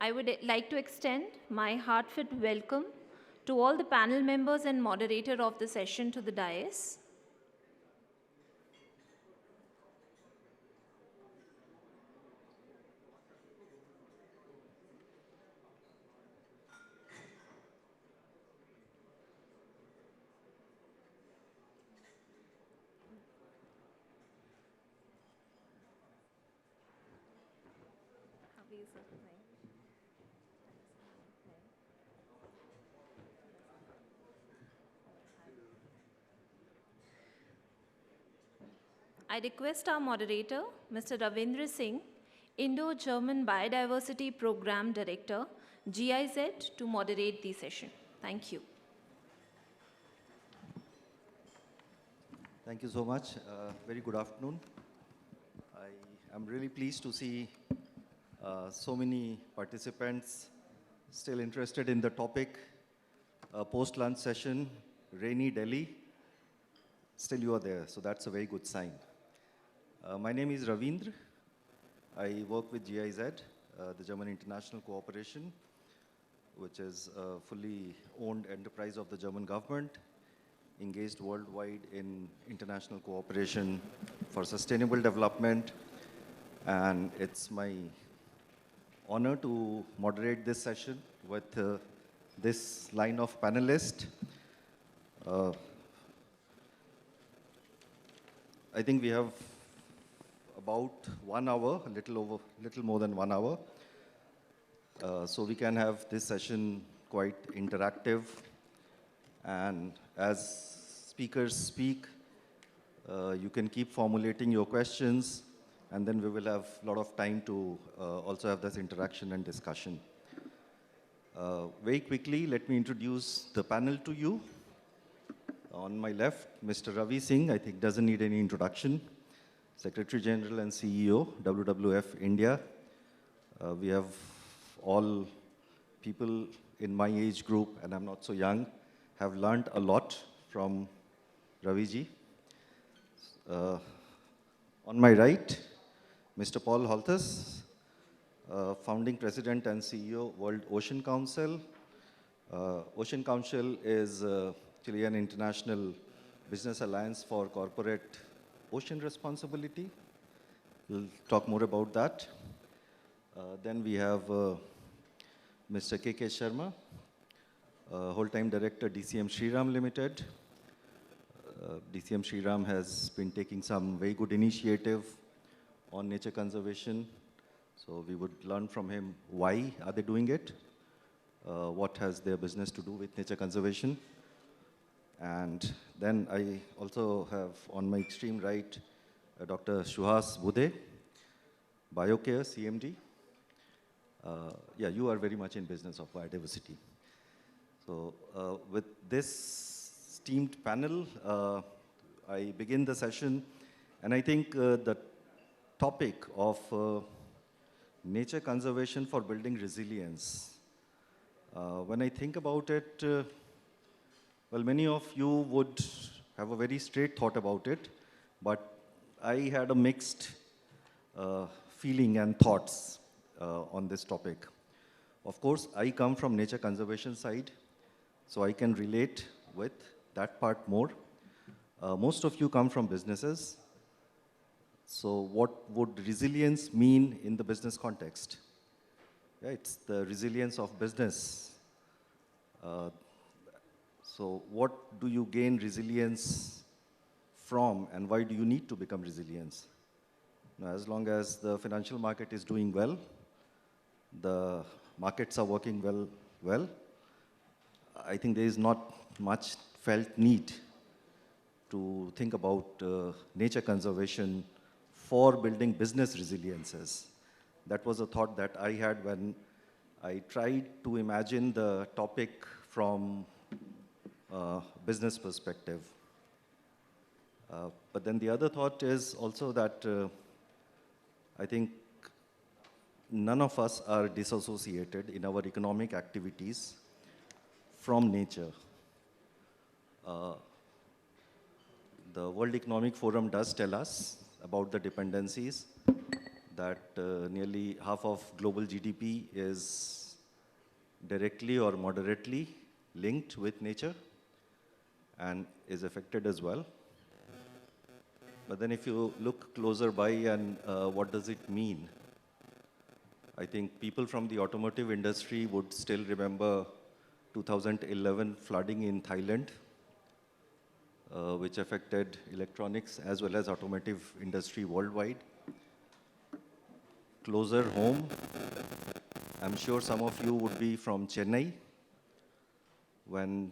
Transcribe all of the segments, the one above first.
I would like to extend my heartfelt welcome to all the panel members and moderator of the session to the dais. I request our moderator, Mr. Ravindra Singh, Indo-German Biodiversity Program Director, GIZ, to moderate the session. Thank you. Thank you so much. Very good afternoon. I am really pleased to see so many participants still interested in the topic. Post-lunch session, rainy Delhi. Still you are there, so that's a very good sign. My name is Ravindra. I work with GIZ, the German International Cooperation, which is a fully owned enterprise of the German government, engaged worldwide in international cooperation for sustainable development. And it's my honor to moderate this session with this line of panelists. I think we have about 1 hour, a little more than 1 hour. So we can have this session quite interactive. And as speakers speak, you can keep formulating your questions, and then we will have a lot of time to also have this interaction and discussion. Very quickly, let me introduce the panel to you. On my left, Mr. Ravi Singh, I think doesn't need any introduction. Secretary General and CEO, WWF India. We have all people in my age group, and I'm not so young, have learned a lot from Raviji. On my right, Mr. Paul Holthus, founding president and CEO, World Ocean Council. Ocean Council is actually an international business alliance for corporate ocean responsibility. We'll talk more about that. Then we have Mr. K.K. Sharma, whole-time director, DCM Shriram Limited. DCM Shriram has been taking some very good initiative on nature conservation. So we would learn from him why are they doing it, what has their business to do with nature conservation. And then I also have on my extreme right, Dr. Suhas Budhe, BioCare CMD. Yeah, you are very much in business of biodiversity. So with this esteemed panel, I begin the session. And I think the topic of nature conservation for building resilience, when I think about it, well, many of you would have a very straight thought about it, but I had a mixed feeling and thoughts on this topic. Of course, I come from nature conservation side, so I can relate with that part more. Most of you come from businesses. So what would resilience mean in the business context? Yeah, it's the resilience of business. So what do you gain resilience from, and why do you need to become resilient? Now, as long as the financial market is doing well, the markets are working well, I think there is not much felt need to think about nature conservation for building business resiliences. That was a thought that I had when I tried to imagine the topic from business perspective. But then the other thought is also that I think none of us are disassociated in our economic activities from nature. The World Economic Forum does tell us about the dependencies, that nearly half of global GDP is directly or moderately linked with nature and is affected as well. But then if you look closer by and what does it mean? I think people from the automotive industry would still remember 2011 flooding in Thailand, which affected electronics as well as automotive industry worldwide. Closer home, I'm sure some of you would be from Chennai. When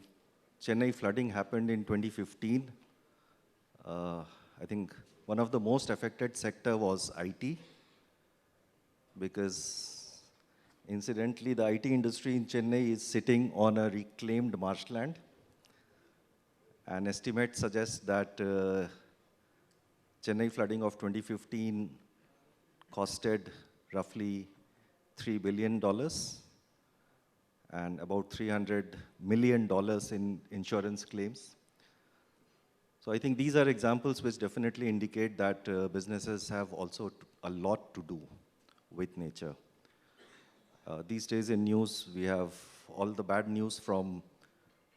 Chennai flooding happened in 2015, I think one of the most affected sector was IT, because incidentally, the IT industry in Chennai is sitting on a reclaimed marshland. And estimates suggest that Chennai flooding of 2015 costed roughly $3 billion and about $300 million in insurance claims. So I think these are examples which definitely indicate that businesses have also a lot to do with nature. These days in news, we have all the bad news from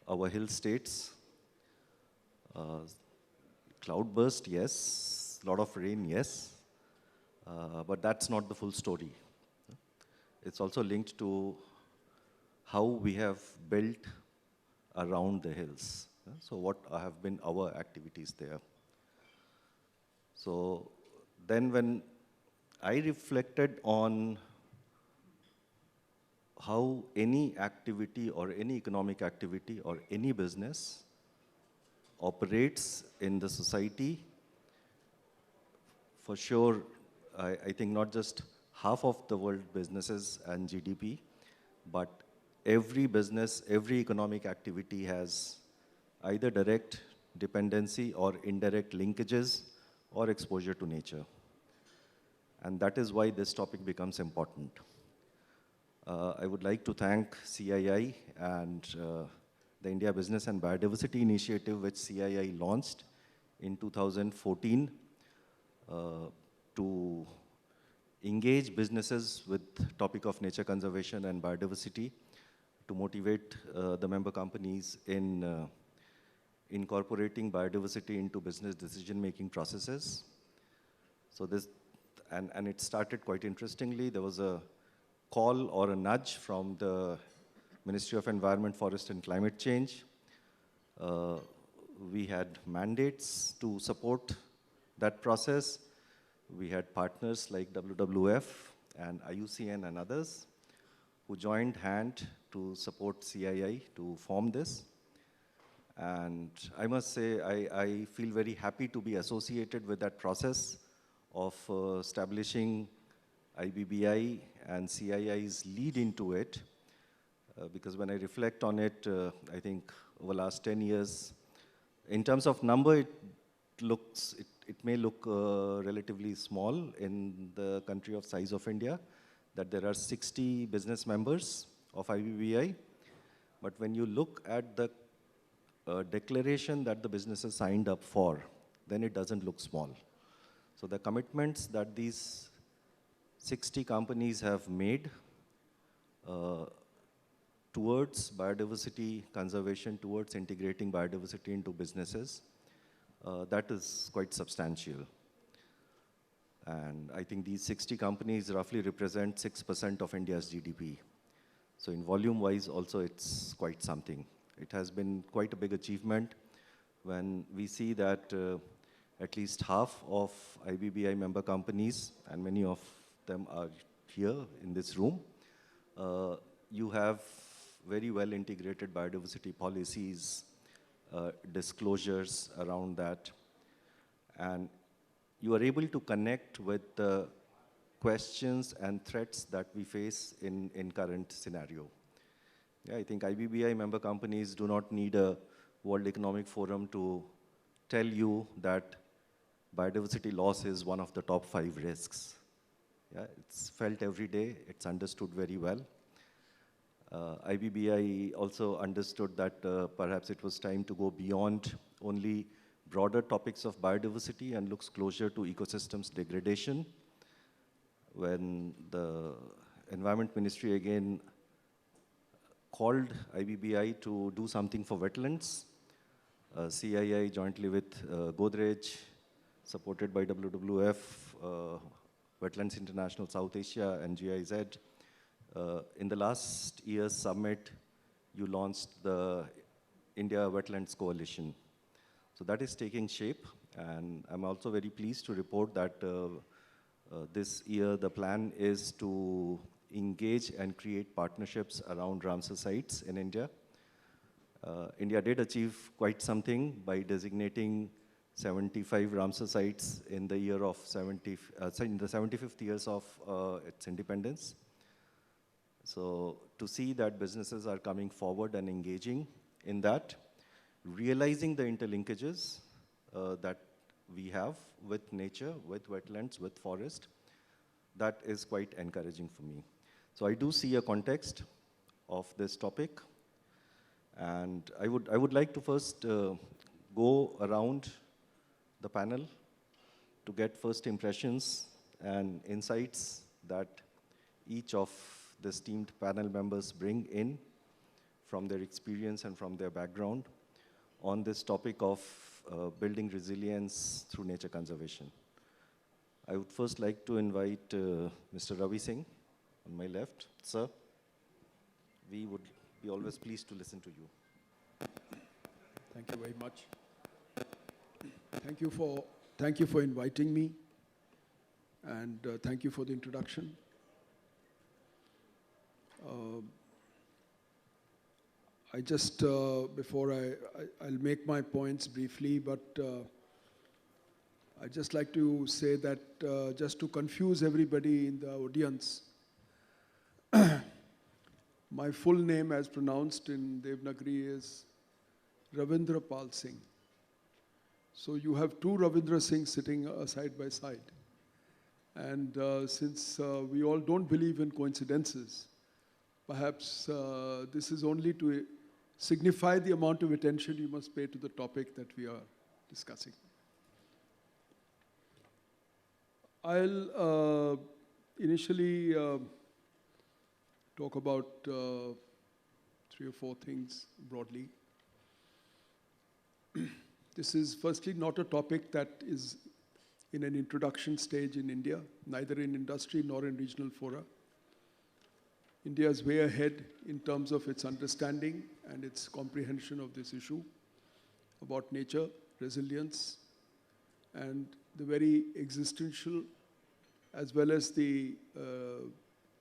our hill states. Cloudburst, yes. A lot of rain, yes. But that's not the full story. It's also linked to how we have built around the hills. So what have been our activities there? So then when I reflected on how any activity or any economic activity or any business operates in the society, for sure, I think not just half of the world businesses and GDP, but every business, every economic activity has either direct dependency or indirect linkages or exposure to nature. And that is why this topic becomes important. I would like to thank CII and the India Business and Biodiversity Initiative, which CII launched in 2014 to engage businesses with topic of nature conservation and biodiversity, to motivate the member companies in incorporating biodiversity into business decision-making processes. So this, and it started quite interestingly. There was a call or a nudge from the Ministry of Environment, Forest and Climate Change. We had mandates to support that process. We had partners like WWF and IUCN and others who joined hand to support CII to form this. And I must say, I feel very happy to be associated with that process of establishing IBBI and CII's lead into it. Because when I reflect on it, I think over the last 10 years, in terms of number, it may look relatively small in the country of size of India, that there are 60 business members of IBBI. But when you look at the declaration that the businesses signed up for, then it doesn't look small. So the commitments that these 60 companies have made towards biodiversity conservation, towards integrating biodiversity into businesses, that is quite substantial. And I think these 60 companies roughly represent 6% of India's GDP. So in volume-wise also, it's quite something. It has been quite a big achievement when we see that at least half of IBBI member companies, and many of them are here in this room, you have very well integrated biodiversity policies, disclosures around that, and you are able to connect with the questions and threats that we face in current scenario. Yeah, I think IBBI member companies do not need a World Economic Forum to tell you that biodiversity loss is one of the top 5 risks. Yeah, it's felt every day, it's understood very well. IBBI also understood that perhaps it was time to go beyond only broader topics of biodiversity and looks closer to ecosystems degradation. when the Environment Ministry again called IBBI to do something for wetlands. CII jointly with Godrej, supported by WWF, Wetlands International South Asia and GIZ. In the last year's summit, you launched the India Wetlands Coalition. So that is taking shape, and I'm also very pleased to report that this year the plan is to engage and create partnerships around Ramsar sites in India. India did achieve quite something by designating 75 Ramsar sites in the year of in the 75th years of its independence. So to see that businesses are coming forward and engaging in that, realizing the interlinkages that we have with nature, with wetlands, with forest, that is quite encouraging for me. So I do see a context of this topic, and I would like to first go around the panel to get first impressions and insights that each of the esteemed panel members bring in from their experience and from their background on this topic of building resilience through nature conservation. I would first like to invite Mr. Ravi Singh on my left. Sir, we would be always pleased to listen to you. Thank you very much. Thank you for inviting me, and thank you for the introduction. I just, before I'll make my points briefly, but I'd just like to say that just to confuse everybody in the audience, my full name as pronounced in Devanagari is Ravindra Pal Singh. So you have two Ravindra Singhs sitting side by side. And since we all don't believe in coincidences, perhaps this is only to signify the amount of attention you must pay to the topic that we are discussing. I'll initially talk about 3 or 4 things broadly. This is firstly not a topic that is in an introduction stage in India, neither in industry nor in regional fora. India is way ahead in terms of its understanding and its comprehension of this issue about nature, resilience, and the very existential as well as the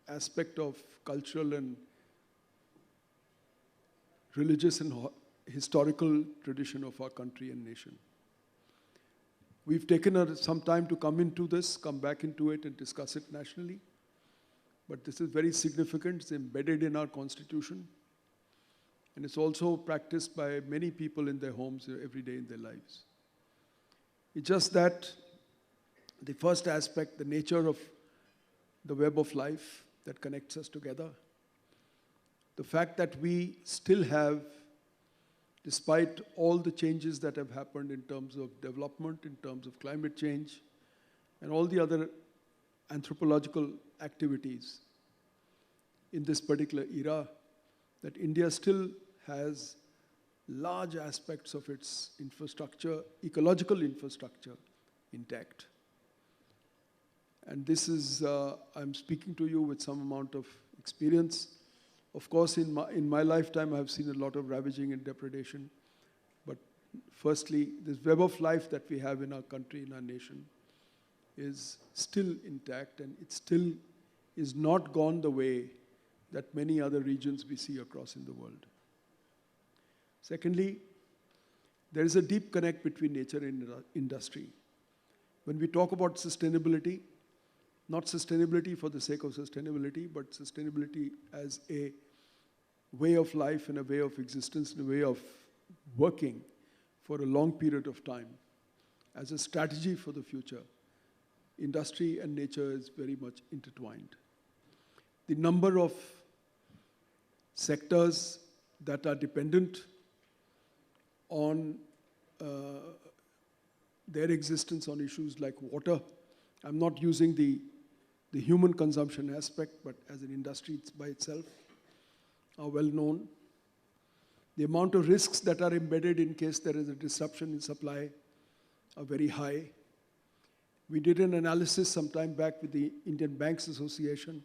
aspect of cultural and religious and historical tradition of our country and nation. We've taken some time to come back into it and discuss it nationally. But this is very significant. It's embedded in our constitution. And it's also practiced by many people in their homes every day in their lives. It's just that the first aspect, the nature of the web of life that connects us together, the fact that we still have, despite all the changes that have happened in terms of development, in terms of climate change, and all the other anthropological activities in this particular era, that India still has large aspects of its infrastructure, ecological infrastructure, intact. And this is, I'm speaking to you with some amount of experience. Of course, in my lifetime, I've seen a lot of ravaging and depredation. But firstly, this web of life that we have in our country, in our nation, is still intact, and it still is not gone the way that many other regions we see across in the world. Secondly, there is a deep connect between nature and industry. When we talk about sustainability, not sustainability for the sake of sustainability, but sustainability as a way of life and a way of existence and a way of working for a long period of time, as a strategy for the future, industry and nature is very much intertwined. The number of sectors that are dependent on their existence on issues like water. I'm not using the the human consumption aspect, but as an industry it's by itself, are well known. The amount of risks that are embedded in case there is a disruption in supply are very high. We did an analysis some time back with the Indian Banks Association.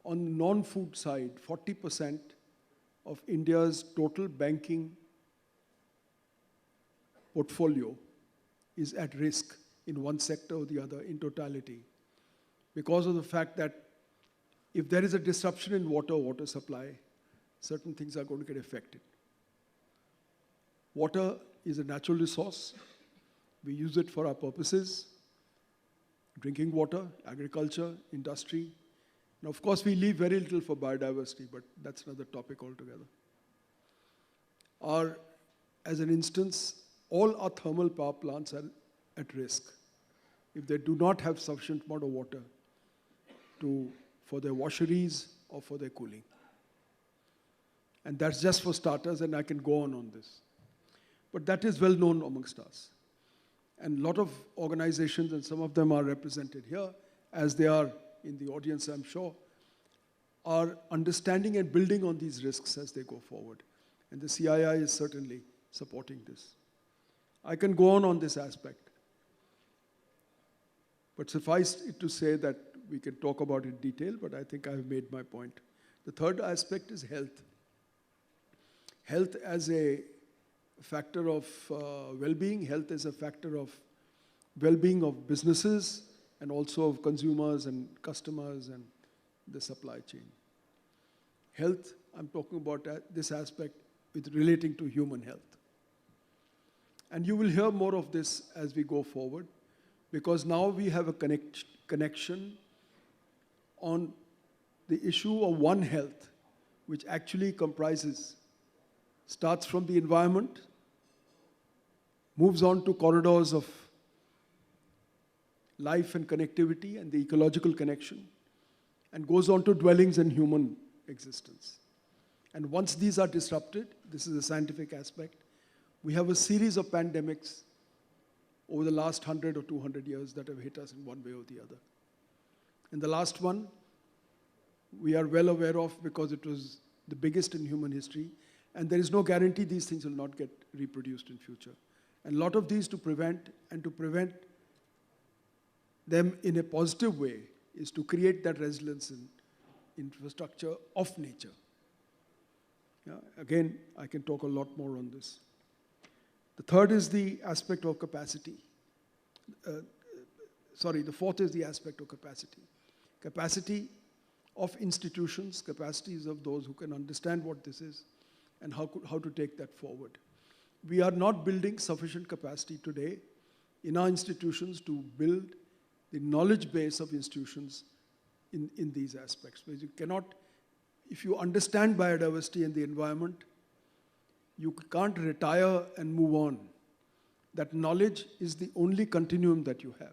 On the non-food side, 40% of India's total banking portfolio is at risk in one sector or the other in totality, because of the fact that if there is a disruption in water supply, certain things are going to get affected. Water is a natural resource. We use it for our purposes, drinking water, agriculture, industry. Now, of course, we leave very little for biodiversity, but that's another topic altogether. As an instance, all our thermal power plants are at risk if they do not have sufficient amount of water for their washeries or for their cooling. And that's just for starters, and I can go on this. But that is well known amongst us. And a lot of organizations, and some of them are represented here, as they are in the audience, I'm sure, are understanding and building on these risks as they go forward. And the CII is certainly supporting this. I can go on this aspect. But suffice it to say that we can talk about it in detail, but I think I've made my point. The third aspect is health. Health as a factor of well-being, health is a factor of well-being of businesses and also of consumers and customers and the supply chain. Health, I'm talking about this aspect with relating to human health. And you will hear more of this as we go forward, because now we have a connection on the issue of One Health, which actually starts from the environment, moves on to corridors of life and connectivity and the ecological connection, and goes on to dwellings and human existence. And once these are disrupted, this is a scientific aspect, we have a series of pandemics over the last 100 or 200 years that have hit us in one way or the other. And the last one, we are well aware of because it was the biggest in human history, and there is no guarantee these things will not get reproduced in future. And a lot of these to prevent them in a positive way is to create that resilience in infrastructure of nature. Yeah, again, I can talk a lot more on this. The third is the aspect of capacity. The fourth is the aspect of capacity. Capacity of institutions, capacities of those who can understand what this is and how to take that forward. We are not building sufficient capacity today in our institutions to build the knowledge base of institutions in these aspects. Because you cannot, if you understand biodiversity and the environment, you can't retire and move on. That knowledge is the only continuum that you have.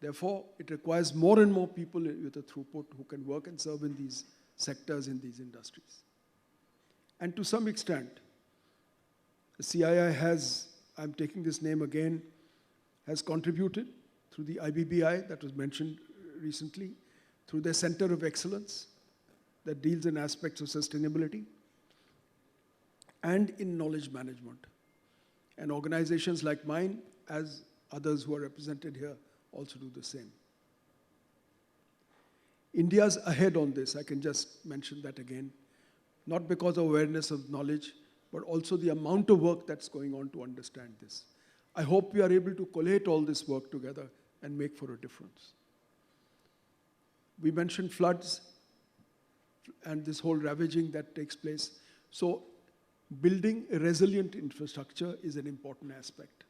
Therefore, it requires more and more people with a throughput who can work and serve in these sectors, in these industries. And to some extent, the CII has, I'm taking this name again, has contributed through the IBBI that was mentioned recently, through their Center of Excellence that deals in aspects of sustainability, and in knowledge management. And organizations like mine, as others who are represented here, also do the same. India's ahead on this, I can just mention that again, not because of awareness of knowledge, but also the amount of work that's going on to understand this. I hope we are able to collate all this work together and make for a difference. We mentioned floods and this whole ravaging that takes place. So building a resilient infrastructure is an important aspect.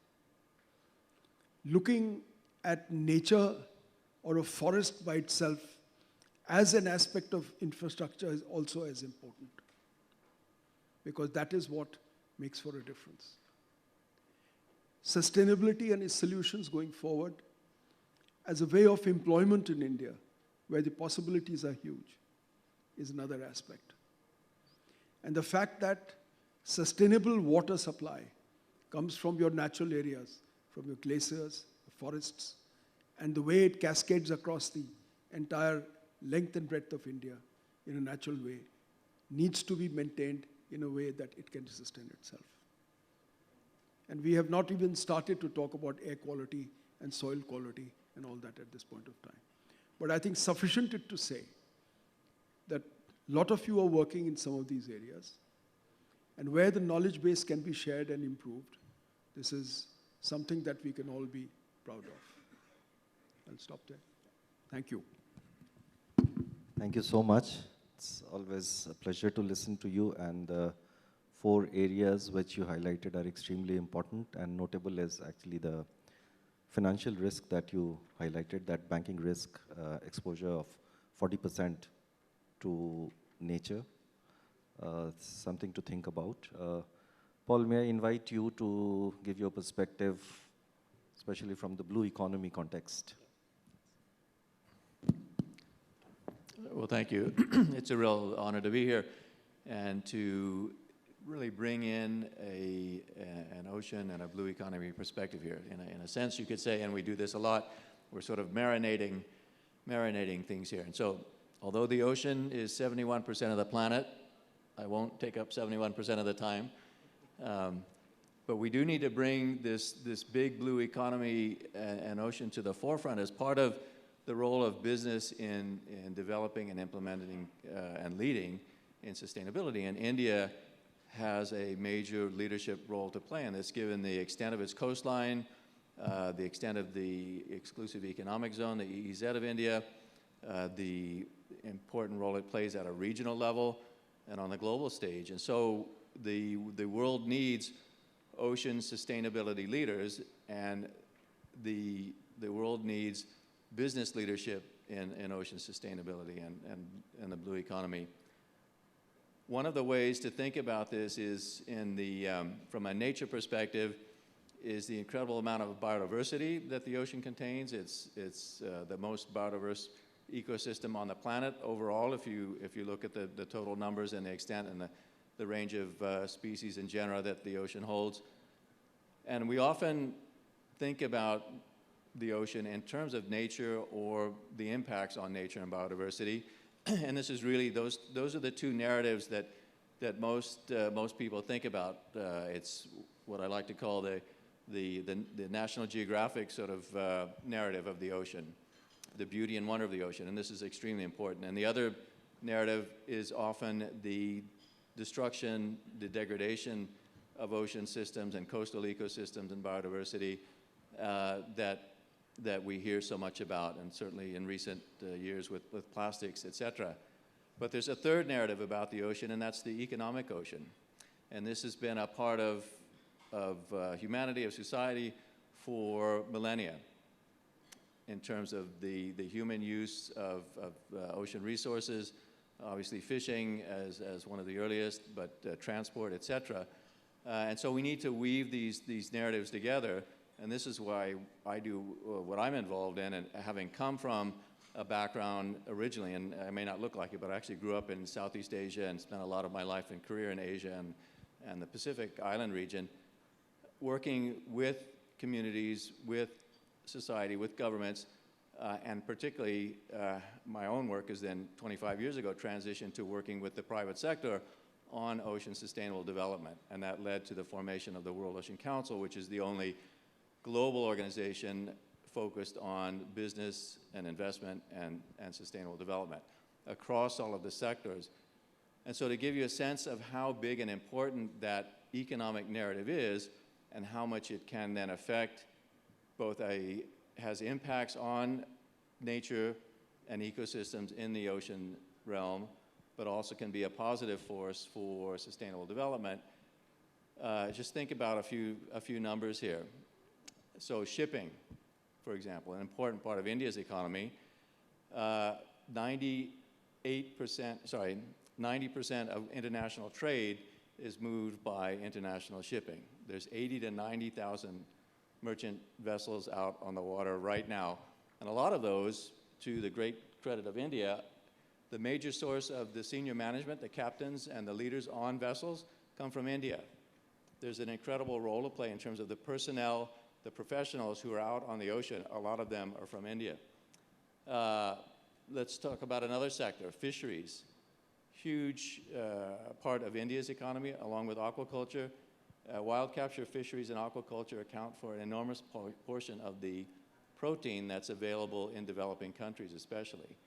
Looking at nature or a forest by itself as an aspect of infrastructure is also as important, because that is what makes for a difference. Sustainability and its solutions going forward as a way of employment in India, where the possibilities are huge, is another aspect. And the fact that sustainable water supply comes from your natural areas, from your glaciers, forests, and the way it cascades across the entire length and breadth of India in a natural way needs to be maintained in a way that it can sustain itself. And we have not even started to talk about air quality and soil quality and all that at this point of time. But I think sufficient it to say that a lot of you are working in some of these areas, and where the knowledge base can be shared and improved, this is something that we can all be proud of. I'll stop there. Thank you. Thank you so much. It's always a pleasure to listen to you, and the 4 areas which you highlighted are extremely important, and notable is actually the financial risk that you highlighted, that banking risk exposure of 40% to nature. It's something to think about. Paul, may I invite you to give your perspective, especially from the blue economy context? Well, thank you. It's a real honor to be here and to really bring in an ocean and a blue economy perspective here. In a sense, you could say, and we do this a lot, we're sort of marinating things here. And so, although the ocean is 71% of the planet, I won't take up 71% of the time, but we do need to bring this big blue economy and ocean to the forefront as part of the role of business in developing and implementing and leading in sustainability. And India has a major leadership role to play in this, given the extent of its coastline, the extent of the exclusive economic zone, the EEZ of India, the important role it plays at a regional level and on the global stage. And so the world needs ocean sustainability leaders, and the world needs business leadership in ocean sustainability and the blue economy. One of the ways to think about this is from a nature perspective, is the incredible amount of biodiversity that the ocean contains. It's the most biodiverse ecosystem on the planet overall, if you look at the total numbers and the extent and the range of species and genera that the ocean holds. And we often think about the ocean in terms of nature or the impacts on nature and biodiversity. And this is really, those are the 2 narratives that most people think about. It's what I like to call the National Geographic sort of narrative of the ocean, the beauty and wonder of the ocean, and this is extremely important. And the other narrative is often the destruction, the degradation of ocean systems and coastal ecosystems and biodiversity that we hear so much about, and certainly in recent years with plastics, et cetera. But there's a third narrative about the ocean, and that's the economic ocean. And this has been a part of humanity, of society, for millennia, in terms of the human use of ocean resources, obviously fishing as one of the earliest, but transport, et cetera. And so we need to weave these narratives together. And this is why I do what I'm involved in, and having come from a background originally, and I may not look like it, but I actually grew up in Southeast Asia and spent a lot of my life and career in Asia and the Pacific Island region, working with communities, with society, with governments, and particularly my own work is then 25 years ago transitioned to working with the private sector on ocean sustainable development. And that led to the formation of the World Ocean Council, which is the only global organization focused on business and investment and sustainable development across all of the sectors. And so to give you a sense of how big and important that economic narrative is and how much it can then affect both has impacts on nature and ecosystems in the ocean realm, but also can be a positive force for sustainable development. Just think about a few numbers here. So shipping, for example, an important part of India's economy, 90% of international trade is moved by international shipping. There's 80 to 90,000 merchant vessels out on the water right now. And a lot of those, to the great credit of India, the major source of the senior management, the captains and the leaders on vessels, come from India. There's an incredible role to play in terms of the personnel the professionals who are out on the ocean, a lot of them are from India. Let's talk about another sector, fisheries. Huge part of India's economy, along with aquaculture. Wild capture fisheries and aquaculture account for an enormous portion of the protein that's available in developing countries especially.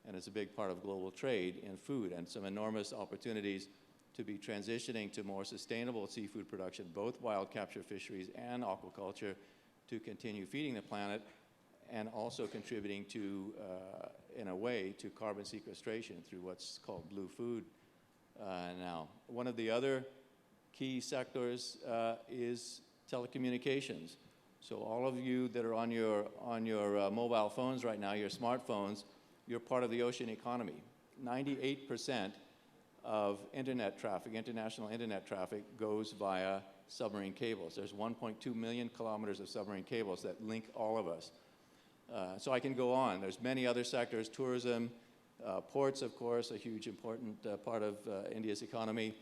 And it's a big part of global trade in food, and some enormous opportunities to be transitioning to more sustainable seafood production, both wild capture fisheries and aquaculture, to continue feeding the planet and also contributing to, in a way, to carbon sequestration through what's called blue food now. One of the other key sectors is telecommunications. So all of you that are on your mobile phones right now, your smartphones, you're part of the ocean economy. 98% of internet traffic, international internet traffic, goes via submarine cables. There's 1.2 million kilometers of submarine cables that link all of us. So I can go on. There's many other sectors, tourism, ports, of course, a huge important part of India's economy.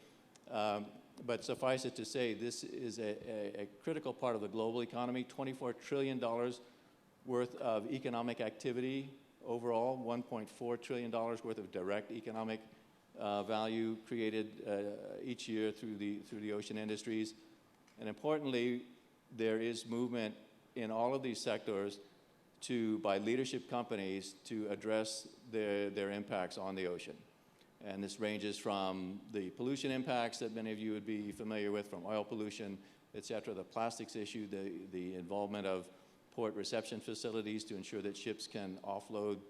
But suffice it to say, this is a critical part of the global economy, $24 trillion worth of economic activity overall, $1.4 trillion worth of direct economic value created each year through the ocean industries. And importantly, there is movement in all of these sectors by leadership companies to address their impacts on the ocean. And this ranges from the pollution impacts that many of you would be familiar with, from oil pollution, et cetera, the plastics issue, the involvement of port reception facilities to ensure that ships can offload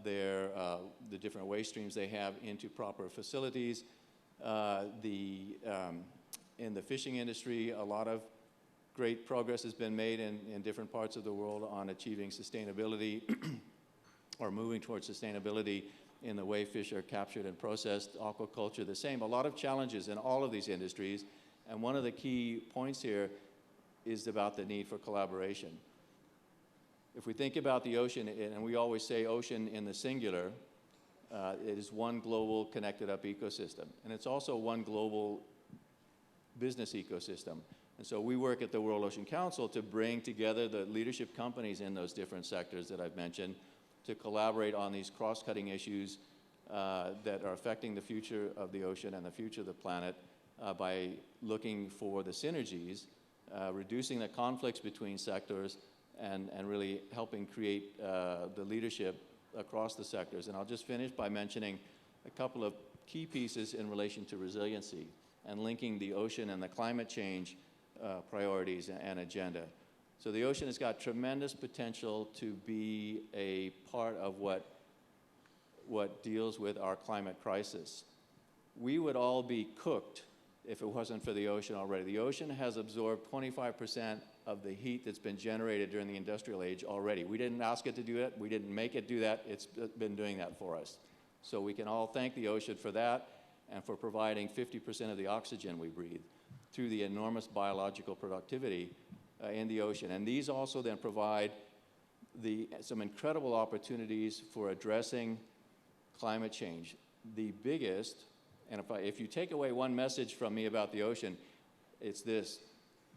the different waste streams they have into proper facilities. In the fishing industry, a lot of great progress has been made in different parts of the world on achieving sustainability or moving towards sustainability in the way fish are captured and processed. Aquaculture, the same. A lot of challenges in all of these industries. And one of the key points here is about the need for collaboration. If we think about the ocean, and we always say ocean in the singular, it is one global connected up ecosystem. And it's also one global business ecosystem. And so we work at the World Ocean Council to bring together the leadership companies in those different sectors that I've mentioned to collaborate on these cross-cutting issues that are affecting the future of the ocean and the future of the planet by looking for the synergies, reducing the conflicts between sectors, and really helping create the leadership across the sectors. And I'll just finish by mentioning a couple of key pieces in relation to resiliency and linking the ocean and the climate change priorities and agenda. So the ocean has got tremendous potential to be a part of what deals with our climate crisis. We would all be cooked if it wasn't for the ocean already. The ocean has absorbed 25% of the heat that's been generated during the industrial age already. We didn't ask it to do that. We didn't make it do that. It's been doing that for us. So we can all thank the ocean for that and for providing 50% of the oxygen we breathe through the enormous biological productivity in the ocean. And these also then provide some incredible opportunities for addressing climate change. The biggest, and if you take away one message from me about the ocean, it's this: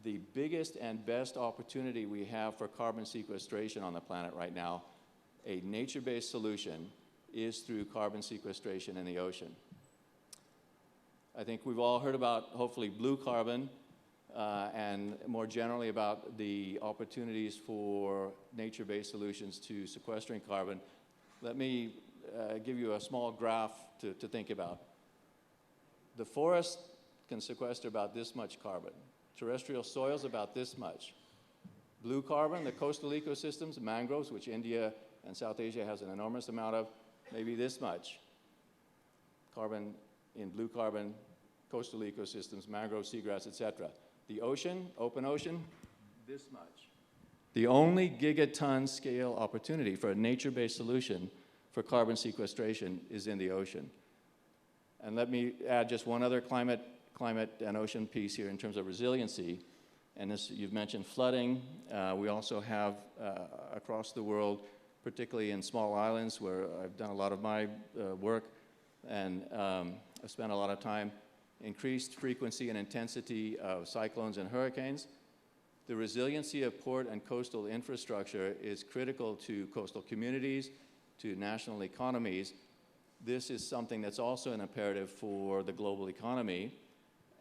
the biggest and best opportunity we have for carbon sequestration on the planet right now, a nature-based solution, is through carbon sequestration in the ocean. I think we've all heard about, hopefully, blue carbon, and more generally about the opportunities for nature-based solutions to sequestering carbon. Let me give you a small graph to think about. The forest can sequester about this much carbon. Terrestrial soils about this much. Blue carbon, the coastal ecosystems, mangroves, which India and South Asia has an enormous amount of, maybe this much. Carbon in blue carbon, coastal ecosystems, mangrove, seagrass, etc. The ocean, open ocean, this much. The only gigaton scale opportunity for a nature-based solution for carbon sequestration is in the ocean. And let me add just one other climate and ocean piece here in terms of resiliency. And this, you've mentioned flooding. We also have across the world, particularly in small islands where I've done a lot of my work, and I've spent a lot of time, increased frequency and intensity of cyclones and hurricanes. The resiliency of port and coastal infrastructure is critical to coastal communities, to national economies. This is something that's also an imperative for the global economy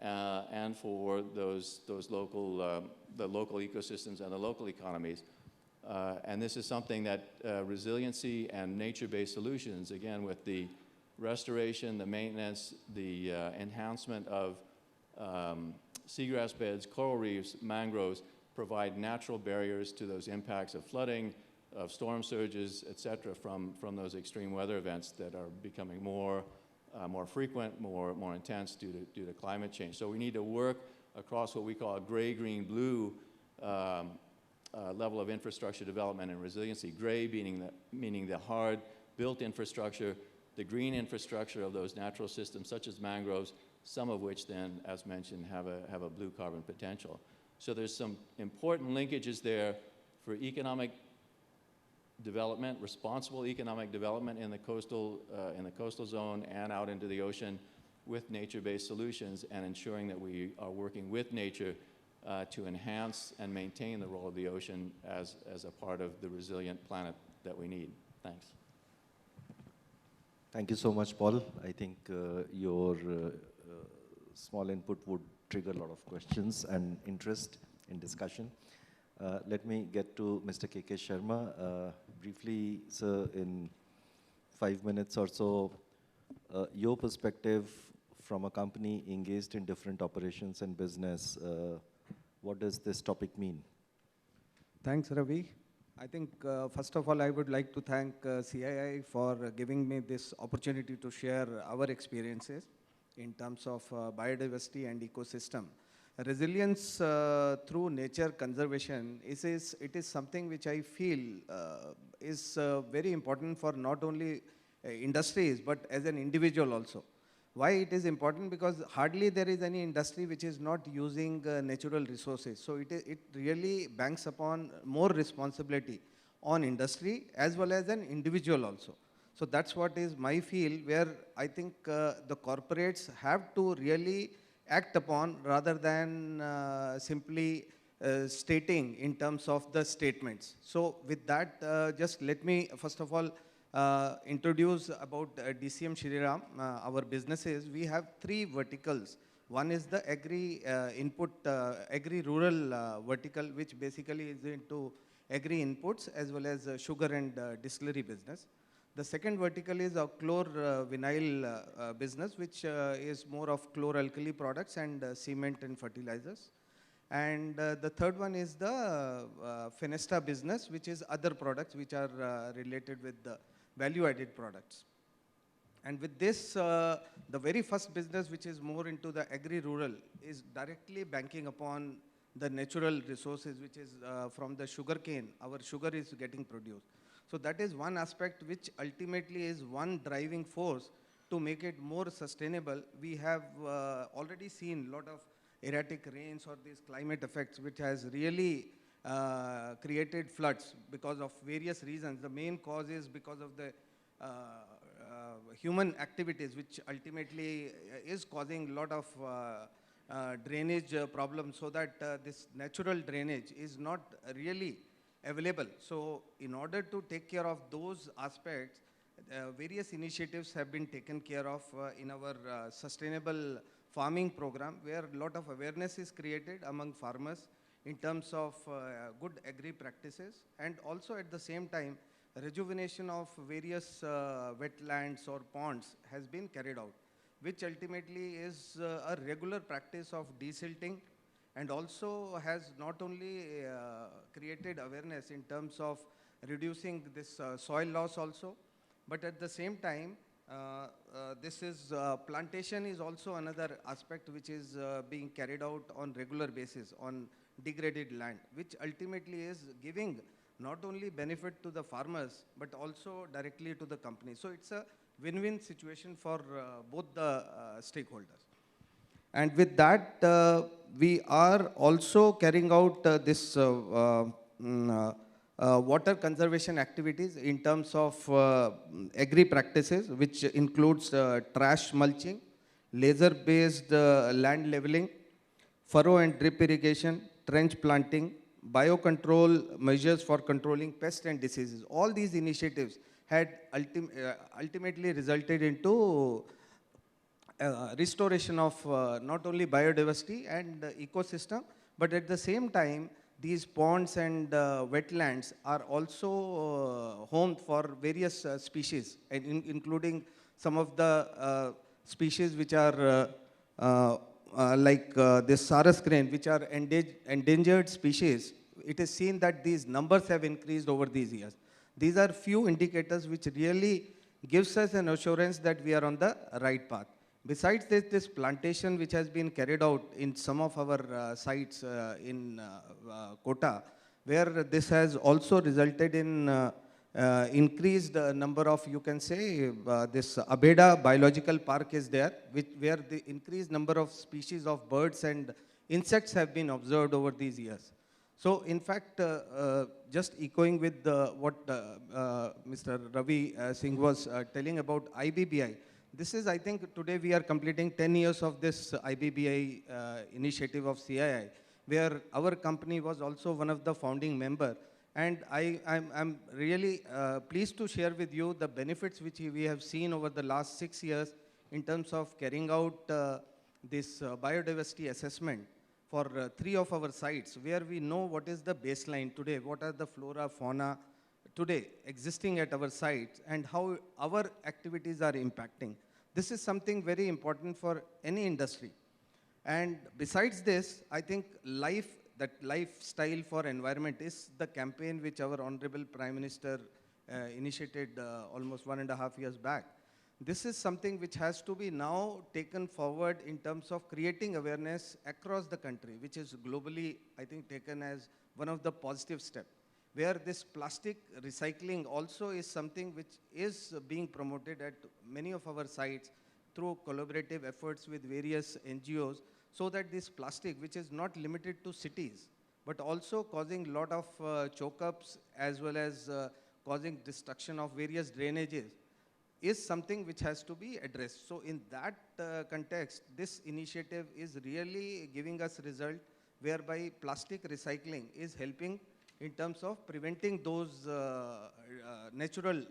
and for those local, the local ecosystems and the local economies. And this is something that resiliency and nature-based solutions, again, with the restoration, the maintenance, the enhancement of seagrass beds, coral reefs, mangroves, provide natural barriers to those impacts of flooding, of storm surges, et cetera, from those extreme weather events that are becoming more frequent, more intense due to climate change. So we need to work across what we call a gray, green, blue level of infrastructure development and resiliency. Gray meaning the hard built infrastructure, the green infrastructure of those natural systems such as mangroves, some of which then, as mentioned, have a blue carbon potential. So there's some important linkages there for economic development, responsible economic development in the coastal zone and out into the ocean with nature-based solutions, and ensuring that we are working with nature to enhance and maintain the role of the ocean as a part of the resilient planet that we need. Thanks. Thank you so much, Paul. I think your small input would trigger a lot of questions and interest in discussion. Let me get to Mr. K.K. Sharma. Briefly, sir, in 5 minutes or so, your perspective from a company engaged in different operations and business, what does this topic mean? Thanks, Ravi. I think, first of all, I would like to thank CII for giving me this opportunity to share our experiences in terms of biodiversity and ecosystem. Resilience through nature conservation it is something which I feel is very important for not only industries but as an individual also. Why it is important? Because hardly there is any industry which is not using natural resources. So it really banks upon more responsibility on industry as well as an individual also. So that's what is my feel, where I think the corporates have to really act upon rather than simply stating in terms of the statements. So with that, just let me first of all introduce about DCM Shriram, our businesses. We have 3 verticals. One is the agri-rural vertical, which basically is into agri-inputs as well as sugar and distillery business. The second vertical is a chlor-vinyl business, which is more of chlor-alkali products and cement and fertilizers. And the third one is the Fenesta business, which is other products which are related with the value-added products. And with this, the very first business, which is more into the agri-rural, is directly banking upon the natural resources, which is from the sugar cane. Our sugar is getting produced. So that is one aspect which ultimately is one driving force to make it more sustainable. We have already seen a lot of erratic rains or these climate effects, which has really created floods because of various reasons. The main cause is because of the human activities, which ultimately is causing a lot of drainage problems, so that this natural drainage is not really available. So in order to take care of those aspects, various initiatives have been taken care of in our sustainable farming program, where a lot of awareness is created among farmers in terms of good agri practices, and also at the same time rejuvenation of various wetlands or ponds has been carried out, which ultimately is a regular practice of desilting, and also has not only created awareness in terms of reducing this soil loss also, but at the same time, plantation is also another aspect which is being carried out on regular basis on degraded land, which ultimately is giving not only benefit to the farmers, but also directly to the company. So it's a win-win situation for both the stakeholders. And with that, we are also carrying out this water conservation activities in terms of agri practices, which includes trash mulching, laser-based land leveling, furrow and drip irrigation, trench planting, biocontrol measures for controlling pests and diseases. All these initiatives had ultimately resulted into restoration of not only biodiversity and ecosystem, but at the same time, these ponds and wetlands are also home for various species, and including some of the species which are like this Sarus crane, which are endangered species. It is seen that these numbers have increased over these years. These are few indicators which really gives us an assurance that we are on the right path. Besides this plantation which has been carried out in some of our sites in Kota, where this has also resulted in increased number of, you can say, this Abeda Biological Park is there, where the increased number of species of birds and insects have been observed over these years. So in fact, just echoing with what Mr. Ravi Singh was telling about IBBI, this is, I think, today we are completing 10 years of this IBBI initiative of CII, where our company was also one of the founding members. And I'm really pleased to share with you the benefits which we have seen over the last 6 years in terms of carrying out this biodiversity assessment for 3 of our sites, where we know what is the baseline today, what are the flora, fauna today existing at our sites, and how our activities are impacting. This is something very important for any industry. And besides this, I think that lifestyle for environment is the campaign which our Honorable Prime Minister initiated almost 1.5 years back. This is something which has to be now taken forward in terms of creating awareness across the country, which is globally, I think, taken as one of the positive steps, where this plastic recycling also is something which is being promoted at many of our sites through collaborative efforts with various NGOs, so that this plastic, which is not limited to cities, but also causing a lot of choke-ups as well as causing destruction of various drainages, is something which has to be addressed. So in that context, this initiative is really giving us result whereby plastic recycling is helping in terms of preventing those natural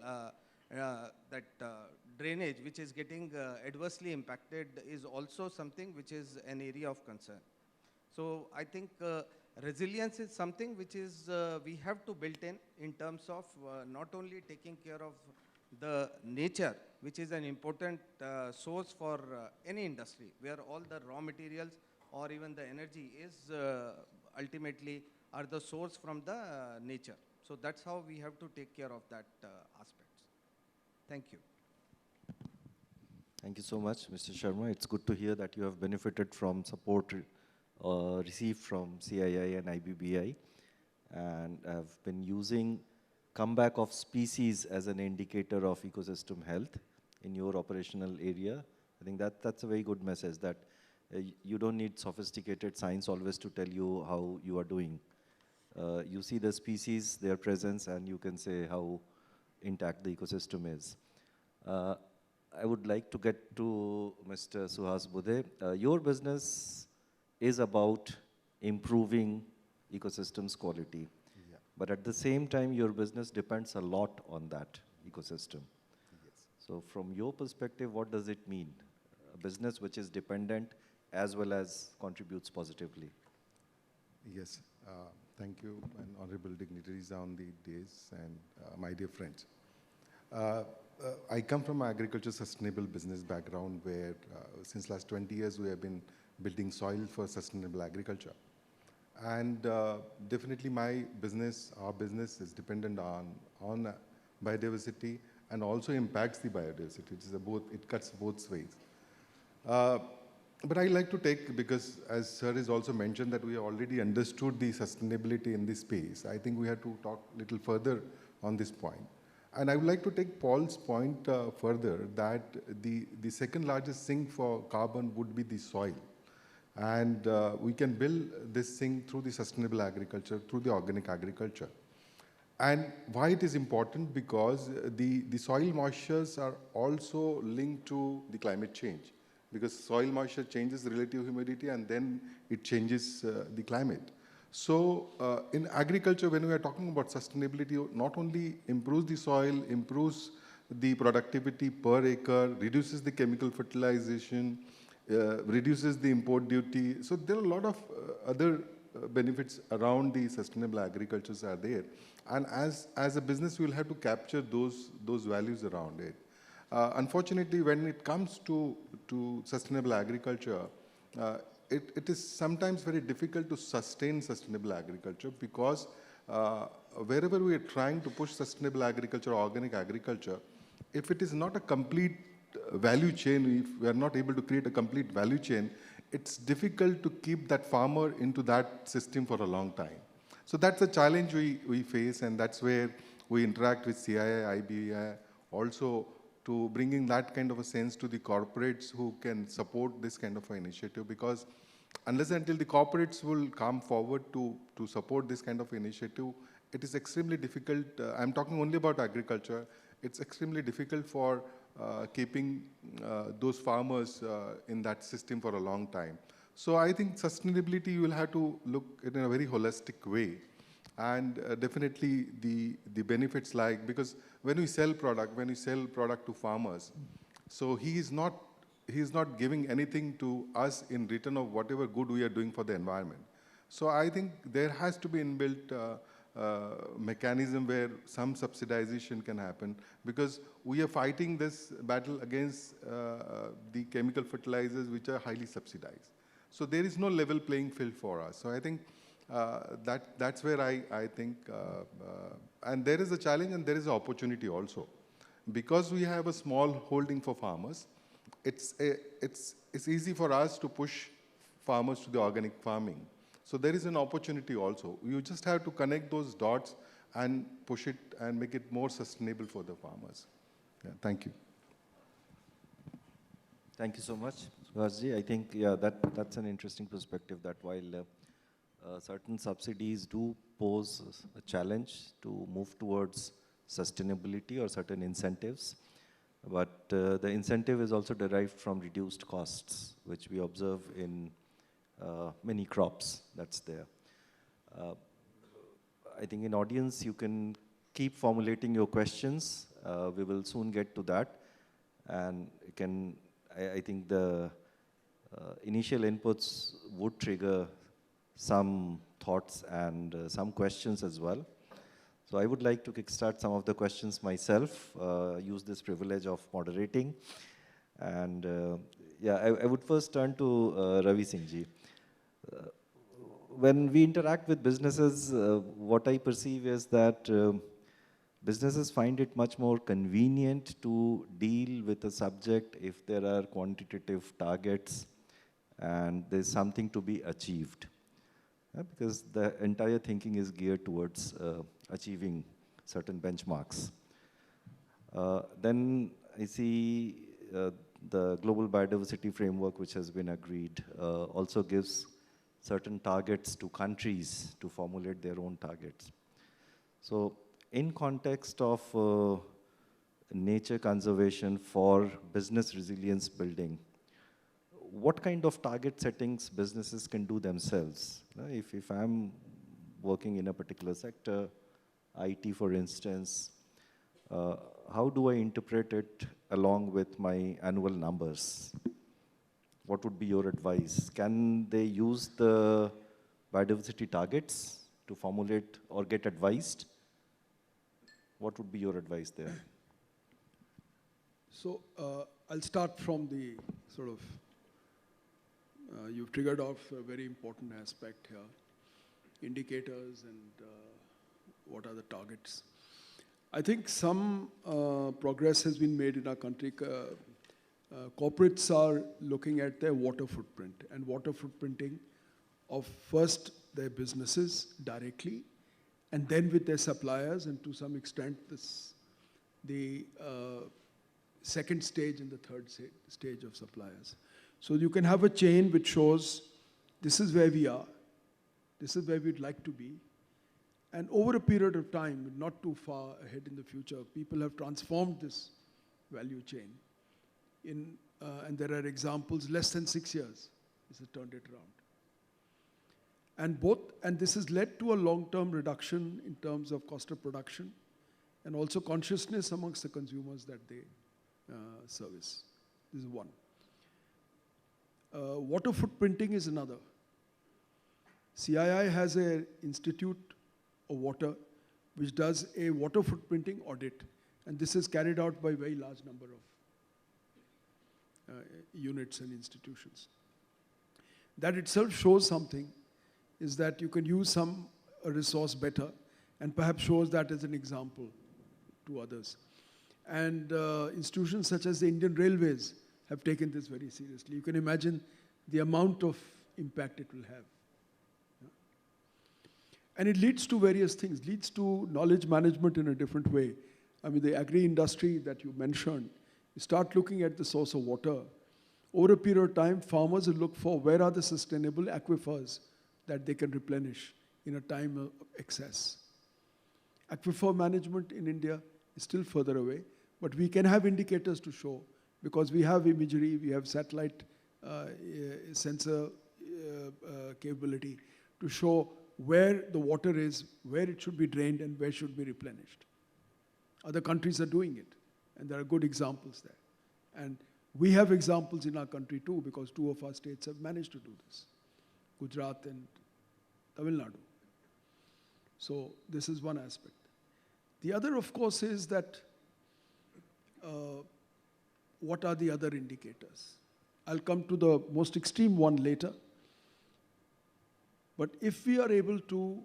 drainage which is getting adversely impacted, is also something which is an area of concern. So I think resilience is something which is we have to build in terms of not only taking care of the nature, which is an important source for any industry, where all the raw materials or even the energy is ultimately are the source from the nature. So that's how we have to take care of that aspects. Thank you. Thank you so much, Mr. Sharma. It's good to hear that you have benefited from support received from CII and IBBI, and have been using comeback of species as an indicator of ecosystem health in your operational area. I think that's a very good message, that you don't need sophisticated science always to tell you how you are doing. You see the species, their presence, and you can say how intact the ecosystem is. I would like to get to Mr. Suhas Budhe. Your business is about improving ecosystems quality. Yeah. But at the same time, your business depends a lot on that ecosystem. Yes. So from your perspective, what does it mean? A business which is dependent as well as contributes positively. Yes. Thank you, and honorable dignitaries on the days, and my dear friends. I come from an agriculture sustainable business background where since last 20 years we have been building soil for sustainable agriculture. And definitely my business, our business is dependent on biodiversity and also impacts the biodiversity. It cuts both ways. But I like to take, because as sir has also mentioned that we already understood the sustainability in this space, I think we have to talk a little further on this point. And I would like to take Paul's point further, that the second largest sink for carbon would be the soil. And we can build this thing through the sustainable agriculture, through the organic agriculture. And why it is important? Because the soil moistures are also linked to the climate change. Because soil moisture changes relative humidity and then it changes the climate. So in agriculture, when we are talking about sustainability, not only improves the soil, improves the productivity per acre, reduces the chemical fertilization, reduces the import duty. So there are a lot of other benefits around the sustainable agricultures are there. And as a business, we will have to capture those values around it. Unfortunately, when it comes to sustainable agriculture, it is sometimes very difficult to sustain sustainable agriculture because wherever we are trying to push sustainable agriculture or organic agriculture, if it is not a complete value chain, if we are not able to create a complete value chain, it's difficult to keep that farmer into that system for a long time. So that's a challenge we face, and that's where we interact with CII, IBI, also to bringing that kind of a sense to the corporates who can support this kind of an initiative, because unless and until the corporates will come forward to support this kind of initiative, it is extremely difficult. I'm talking only about agriculture. It's extremely difficult for keeping those farmers in that system for a long time. So I think sustainability, you will have to look at in a very holistic way. And definitely the benefits, like, because when we sell product to farmers, so he is not giving anything to us in return of whatever good we are doing for the environment. So I think there has to be inbuilt mechanism where some subsidization can happen, because we are fighting this battle against the chemical fertilizers which are highly subsidized. So there is no level playing field for us. So I think that's where I think, and there is a challenge and there is an opportunity also. Because we have a small holding for farmers, it's easy for us to push farmers to the organic farming. So there is an opportunity also. You just have to connect those dots and push it and make it more sustainable for the farmers. Yeah, thank you. Thank you so much, Subhasji. I think, yeah, that's an interesting perspective, that while certain subsidies do pose a challenge to move towards sustainability or certain incentives, but the incentive is also derived from reduced costs, which we observe in many crops that's there. I think in audience, you can keep formulating your questions. We will soon get to that. And you can, I think the initial inputs would trigger some thoughts and some questions as well. So I would like to kickstart some of the questions myself, use this privilege of moderating. And yeah, I would first turn to Ravi Singh ji. When we interact with businesses, what I perceive is that businesses find it much more convenient to deal with a subject if there are quantitative targets and there's something to be achieved. Because the entire thinking is geared towards achieving certain benchmarks. Then I see the global biodiversity framework, which has been agreed, also gives certain targets to countries to formulate their own targets. So in context of nature conservation for business resilience building, what kind of target settings businesses can do themselves? If I'm working in a particular sector, IT for instance, how do I interpret it along with my annual numbers? What would be your advice? Can they use the biodiversity targets to formulate or get advised? What would be your advice there? So I'll start from the sort of, you've triggered off a very important aspect here, indicators and what are the targets. I think some progress has been made in our country. Corporates are looking at their water footprint and water footprinting of first their businesses directly, and then with their suppliers, and to some extent the second stage and the third stage of suppliers. So you can have a chain which shows this is where we are, this is where we'd like to be. And over a period of time, not too far ahead in the future, people have transformed this value chain. And there are examples, less than 6 years, this has turned it around. And this has led to a long-term reduction in terms of cost of production and also consciousness amongst the consumers that they service. This is one. Water footprinting is another. CII has an institute of water which does a water footprinting audit, and this is carried out by a very large number of units and institutions. That itself shows something, is that you can use a resource better, and perhaps shows that as an example to others. And institutions such as the Indian Railways have taken this very seriously. You can imagine the amount of impact it will have. And it leads to various things, leads to knowledge management in a different way. I mean, the agri-industry that you mentioned, you start looking at the source of water. Over a period of time, farmers will look for where are the sustainable aquifers that they can replenish in a time of excess. Aquifer management in India is still further away, but we can have indicators to show, because we have imagery, we have satellite sensor capability to show where the water is, where it should be drained, and where should be replenished. Other countries are doing it, and there are good examples there. And we have examples in our country too, because 2 of our states have managed to do this, Gujarat and Tamil Nadu. So this is one aspect. The other, of course, is that what are the other indicators? I'll come to the most extreme one later. But if we are able to,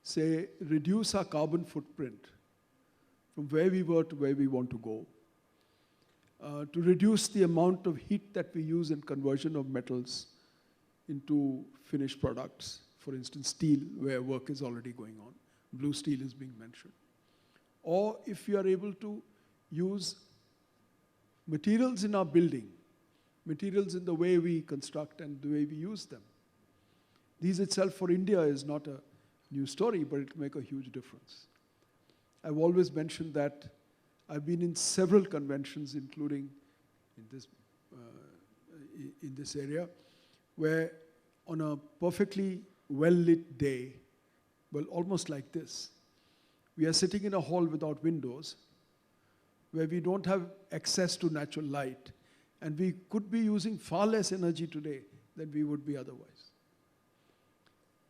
say, reduce our carbon footprint from where we were to where we want to go, to reduce the amount of heat that we use in conversion of metals into finished products, for instance, steel, where work is already going on, blue steel is being mentioned. Or if we are able to use materials in our building, materials in the way we construct and the way we use them. These itself for India is not a new story, but it will make a huge difference. I've always mentioned that I've been in several conventions, including in this area, where on a perfectly well-lit day, well, almost like this, we are sitting in a hall without windows, where we don't have access to natural light, and we could be using far less energy today than we would be otherwise.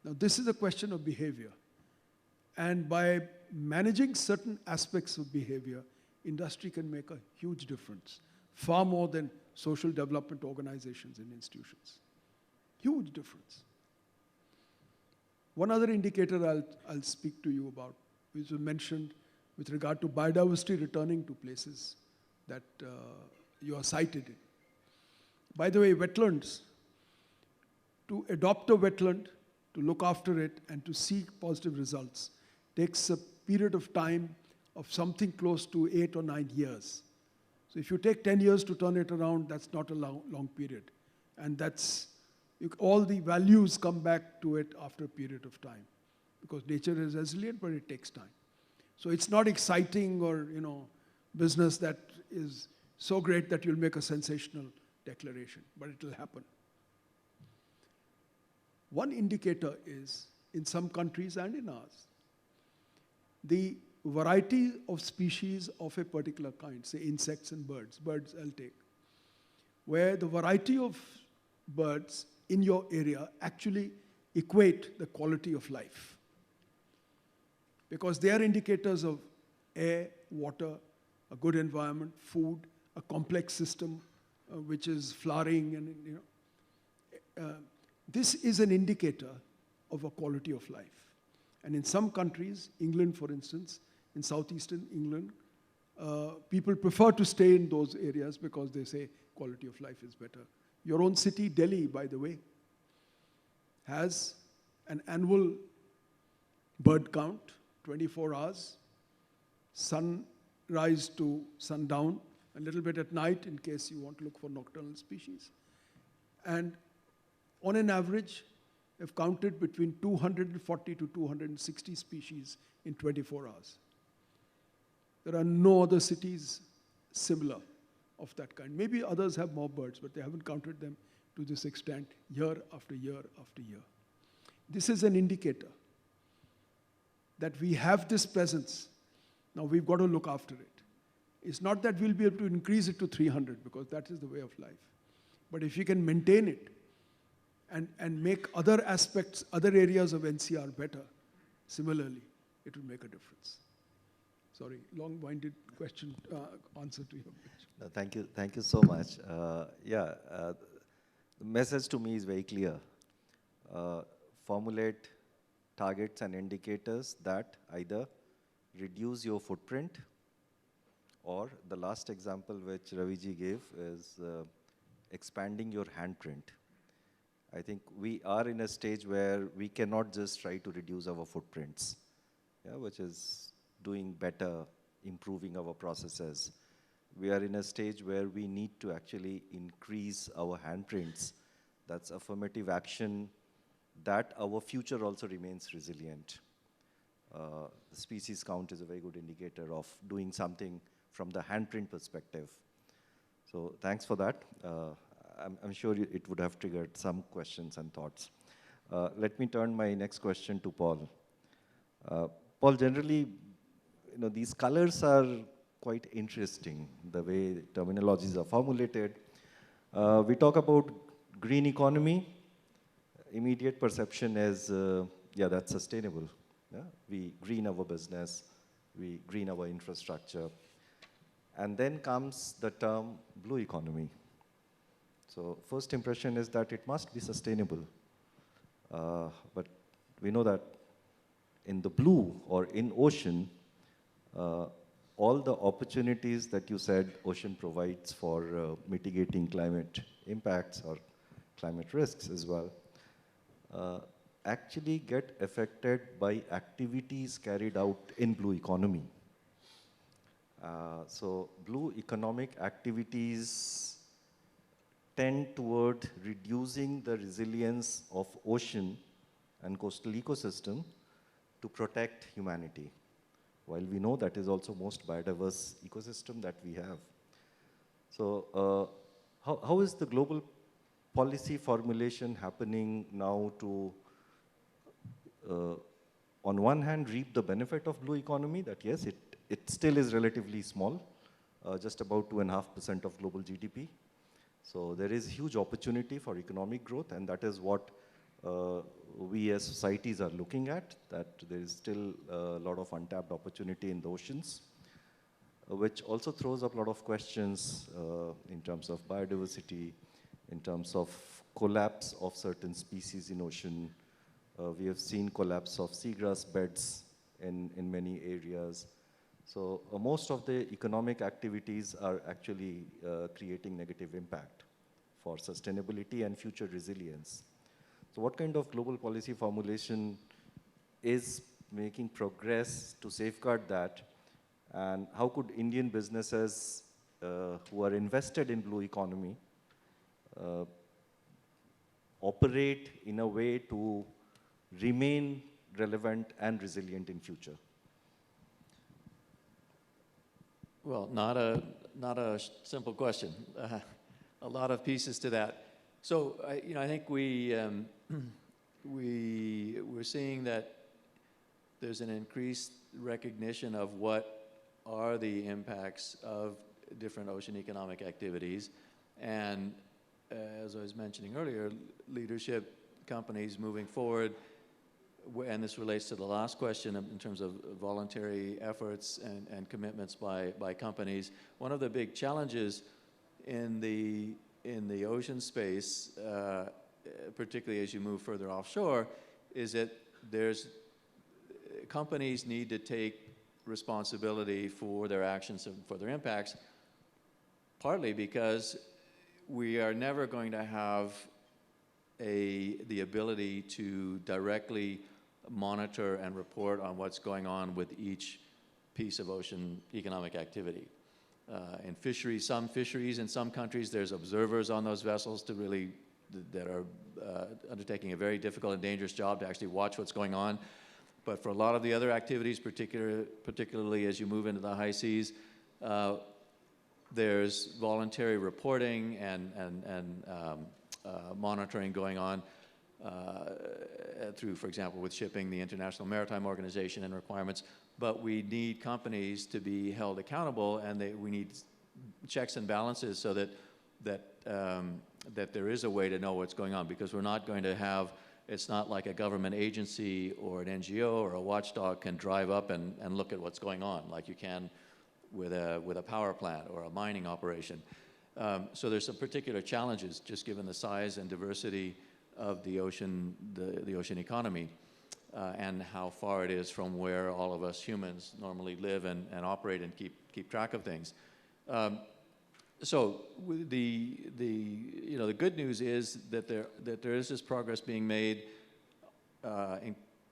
Now, this is a question of behavior. And by managing certain aspects of behavior, industry can make a huge difference, far more than social development organizations and institutions. Huge difference. One other indicator I'll speak to you about, which was mentioned with regard to biodiversity returning to places that you are cited in. By the way, wetlands, to adopt a wetland, to look after it, and to see positive results takes a period of time of something close to 8 or 9 years. So if you take 10 years to turn it around, that's not a long period. And all the values come back to it after a period of time, because nature is resilient, but it takes time. So it's not exciting or business that is so great that you'll make a sensational declaration, but it will happen. One indicator is, in some countries and in ours, the variety of species of a particular kind, say insects and birds. Birds I'll take, where the variety of birds in your area actually equate the quality of life. Because they are indicators of air, water, a good environment, food, a complex system which is flowering, and this is an indicator of a quality of life. And in some countries, England for instance, in southeastern England, people prefer to stay in those areas because they say quality of life is better. Your own city, Delhi, by the way, has an annual bird count, 24 hours, sunrise to sundown, a little bit at night in case you want to look for nocturnal species. And on an average, have counted between 240 to 260 species in 24 hours. There are no other cities similar of that kind. Maybe others have more birds, but they haven't counted them to this extent year after year after year. this is an indicator that we have this presence. Now we've got to look after it. It's not that we'll be able to increase it to 300 because that is the way of life. But if you can maintain it and make other aspects, other areas of NCR better, similarly, it will make a difference. Sorry, long-winded question, answer to your question. No, thank you so much. The message to me is very clear. Formulate targets and indicators that either reduce your footprint, or the last example which Raviji gave is expanding your handprint. I think we are in a stage where we cannot just try to reduce our footprints, which is doing better, improving our processes. We are in a stage where we need to actually increase our handprints. That's affirmative action, that our future also remains resilient. The species count is a very good indicator of doing something from the handprint perspective. So thanks for that. I'm sure it would have triggered some questions and thoughts. Let me turn my next question to Paul. Paul, generally, these colors are quite interesting, the way terminologies are formulated. We talk about green economy. Immediate perception is, that's sustainable. Yeah? We green our business, we green our infrastructure. And then comes the term blue economy. So first impression is that it must be sustainable. But we know that in the blue or in ocean, all the opportunities that you said ocean provides for mitigating climate impacts or climate risks as well, actually get affected by activities carried out in blue economy. So blue economic activities tend toward reducing the resilience of ocean and coastal ecosystem to protect humanity. While we know that is also most biodiverse ecosystem that we have. So how is the global policy formulation happening now to, on one hand, reap the benefit of blue economy, that yes, it still is relatively small, just about 2.5% of global GDP. So there is huge opportunity for economic growth, and that is what we as societies are looking at, that there is still a lot of untapped opportunity in the oceans, which also throws up a lot of questions in terms of biodiversity, in terms of collapse of certain species in ocean. We have seen collapse of seagrass beds in many areas. So most of the economic activities are actually creating negative impact for sustainability and future resilience. So what kind of global policy formulation is making progress to safeguard that? And how could Indian businesses who are invested in blue economy operate in a way to remain relevant and resilient in future? Well, not a simple question. A lot of pieces to that. So, I think we're seeing that there's an increased recognition of what are the impacts of different ocean economic activities. And as I was mentioning earlier, leadership companies moving forward, and this relates to the last question in terms of voluntary efforts and commitments by companies. One of the big challenges in the ocean space, particularly as you move further offshore, is that companies need to take responsibility for their actions and for their impacts, partly because we are never going to have the ability to directly monitor and report on what's going on with each piece of ocean economic activity. In fisheries, some fisheries in some countries, there's observers on those vessels that are undertaking a very difficult and dangerous job to actually watch what's going on. But for a lot of the other activities, particularly as you move into the high seas, there's voluntary reporting and monitoring going on. through, for example, with shipping, the International Maritime Organization and requirements. But we need companies to be held accountable, and we need checks and balances so that there is a way to know what's going on, because we're not going to have, it's not like a government agency or an NGO or a watchdog can drive up and look at what's going on like you can with a power plant or a mining operation. So there's some particular challenges just given the size and diversity of the ocean, the ocean economy, and how far it is from where all of us humans normally live and operate and keep track of things. So the good news is that there is this progress being made.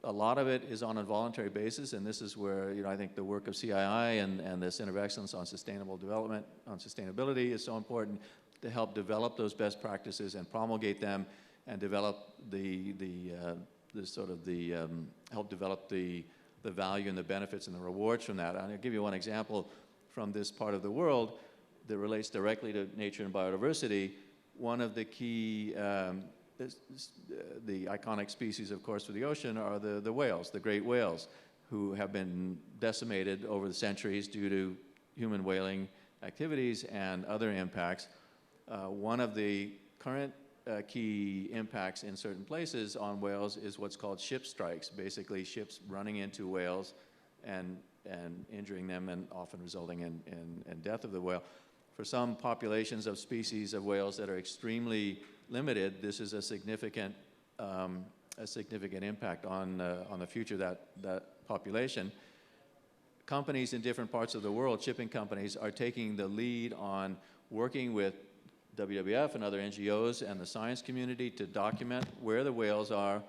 A lot of it is on a voluntary basis, and this is where I think the work of CII and the Center of Excellence on Sustainable Development, on sustainability, is so important to help develop those best practices and promulgate them, and develop help develop the value and the benefits and the rewards from that. I'll give you one example from this part of the world that relates directly to nature and biodiversity. One of the key, the iconic species, of course, for the ocean are the whales, the great whales, who have been decimated over the centuries due to human whaling activities and other impacts. One of the current key impacts in certain places on whales is what's called ship strikes, basically ships running into whales and injuring them, and often resulting in death of the whale. For some populations of species of whales that are extremely limited, this is a significant impact on the future of that population. Companies in different parts of the world, shipping companies, are taking the lead on working with WWF and other NGOs and the science community to document where the whales are,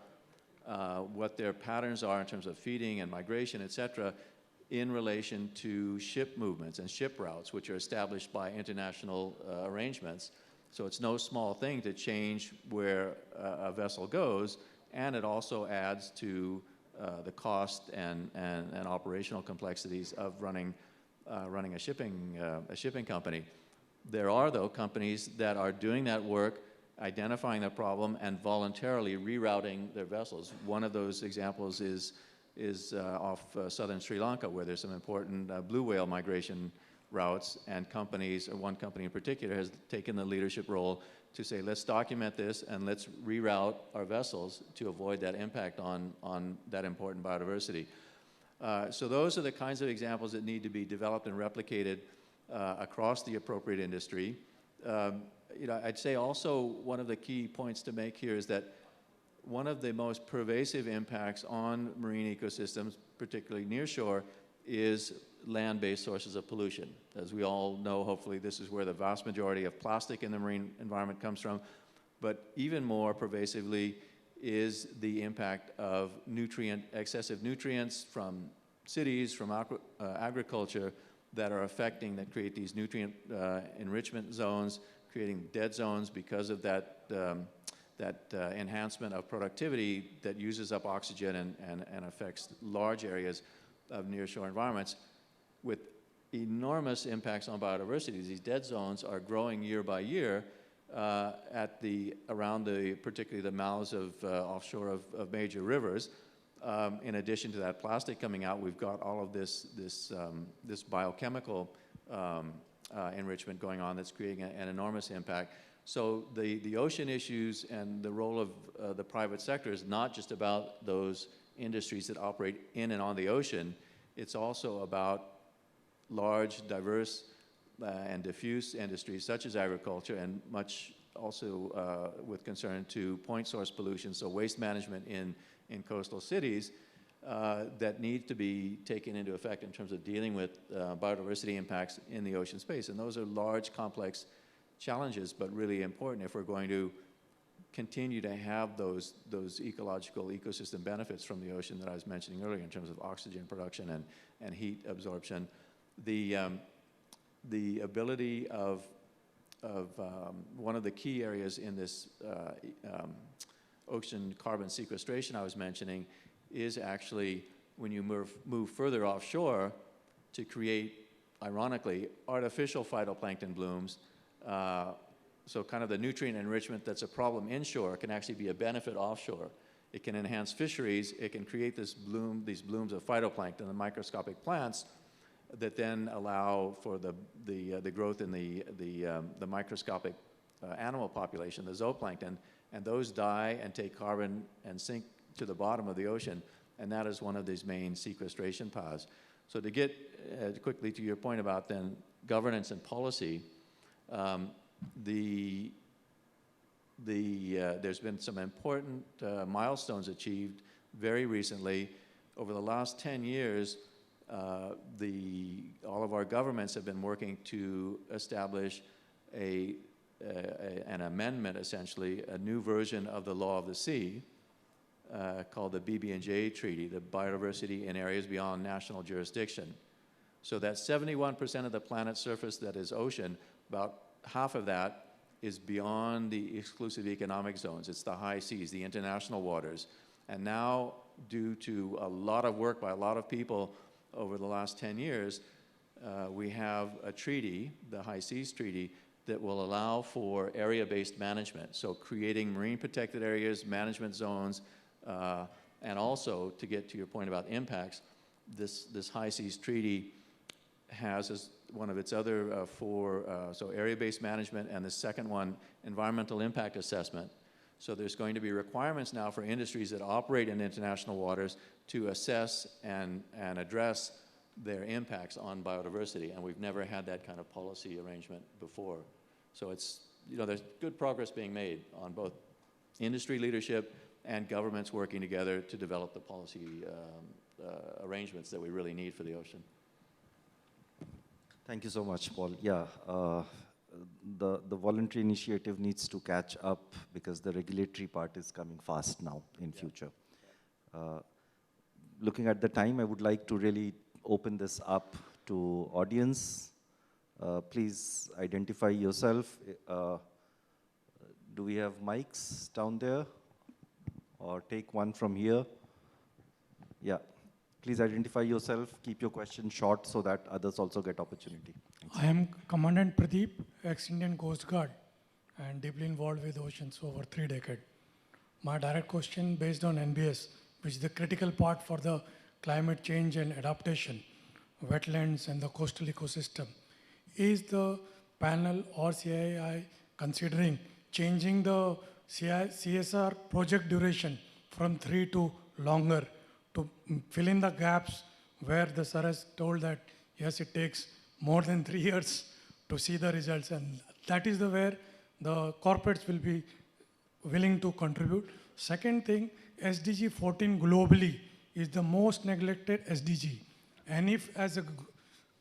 what their patterns are in terms of feeding and migration, et cetera, in relation to ship movements and ship routes, which are established by international arrangements. So it's no small thing to change where a vessel goes, and it also adds to the cost and operational complexities of running a shipping company. There are, though, companies that are doing that work, identifying the problem, and voluntarily rerouting their vessels. One of those examples is off southern Sri Lanka, where there's some important blue whale migration routes, and companies, or one company in particular, has taken the leadership role to say, let's document this and let's reroute our vessels to avoid that impact on that important biodiversity. So those are the kinds of examples that need to be developed and replicated across the appropriate industry. I'd say also one of the key points to make here is that one of the most pervasive impacts on marine ecosystems, particularly near shore, is land-based sources of pollution. As we all know, hopefully, this is where the vast majority of plastic in the marine environment comes from. But even more pervasively is the impact of excessive nutrients from cities, from agriculture, that create these nutrient enrichment zones, creating dead zones because of that enhancement of productivity that uses up oxygen and affects large areas of nearshore environments, with enormous impacts on biodiversity. These dead zones are growing year by year around particularly the mouths of offshore of major rivers. In addition to that plastic coming out, we've got all of this biochemical enrichment going on that's creating an enormous impact. So the ocean issues and the role of the private sector is not just about those industries that operate in and on the ocean. It's also about large, diverse, and diffuse industries such as agriculture, and much also with concern to point source pollution, so waste management in coastal cities, that need to be taken into effect in terms of dealing with biodiversity impacts in the ocean space. And those are large, complex challenges, but really important if we're going to continue to have those ecological ecosystem benefits from the ocean that I was mentioning earlier in terms of oxygen production and heat absorption. The ability of one of the key areas in this ocean carbon sequestration I was mentioning is actually when you move further offshore to create, ironically, artificial phytoplankton blooms, so kind of the nutrient enrichment that's a problem inshore can actually be a benefit offshore. It can enhance fisheries. It can create these blooms of phytoplankton, the microscopic plants, that then allow for the growth in the microscopic animal population, the zooplankton, and those die and take carbon and sink to the bottom of the ocean, and that is one of these main sequestration paths. So to get quickly to your point about then governance and policy, there's been some important milestones achieved very recently. Over the last 10 years, all of our governments have been working to establish an amendment, essentially, a new version of the Law of the Sea, called the BB&J Treaty, the Biodiversity in Areas Beyond National Jurisdiction. So that 71% of the planet's surface that is ocean, about half of that is beyond the exclusive economic zones. It's the high seas, the international waters. And now, due to a lot of work by a lot of people over the last 10 years, we have a treaty, the High Seas Treaty, that will allow for area-based management. So creating marine protected areas, management zones, and also, to get to your point about impacts, this High Seas Treaty has as one of its other so area-based management, and the second one, environmental impact assessment. So there's going to be requirements now for industries that operate in international waters to assess and address their impacts on biodiversity, and we've never had that kind of policy arrangement before. So it's, there's good progress being made on both industry leadership and governments working together to develop the policy arrangements that we really need for the ocean. Thank you so much, Paul. Yeah, the voluntary initiative needs to catch up because the regulatory part is coming fast now in future. Looking at the time, I would like to really open this up to audience. Please identify yourself. Do we have mics down there? Or take one from here? Yeah. Please identify yourself, keep your question short so that others also get opportunity. Thanks. I am Commandant Pradeep, ex-Indian Coast Guard, and deeply involved with oceans over 3 decades. My direct question based on NBS, which is the critical part for the climate change and adaptation, wetlands and the coastal ecosystem. Is the panel or CII considering changing the CSR project duration from 3 to longer to fill in the gaps where the sir has told that, yes, it takes more than 3 years to see the results, and that is where the corporates will be willing to contribute. Second thing, SDG 14 globally is the most neglected SDG. And if as a $1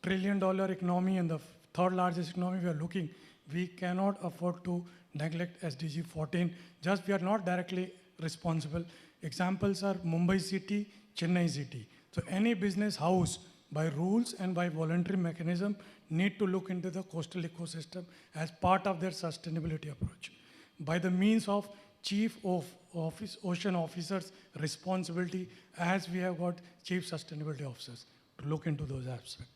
trillion economy and the third largest economy we are looking, we cannot afford to neglect SDG 14. Just we are not directly responsible. Examples are Mumbai city, Chennai city. So any business house by rules and by voluntary mechanism need to look into the coastal ecosystem as part of their sustainability approach. By the means of chief of ocean officers responsibility, as we have got chief sustainability officers to look into those aspects.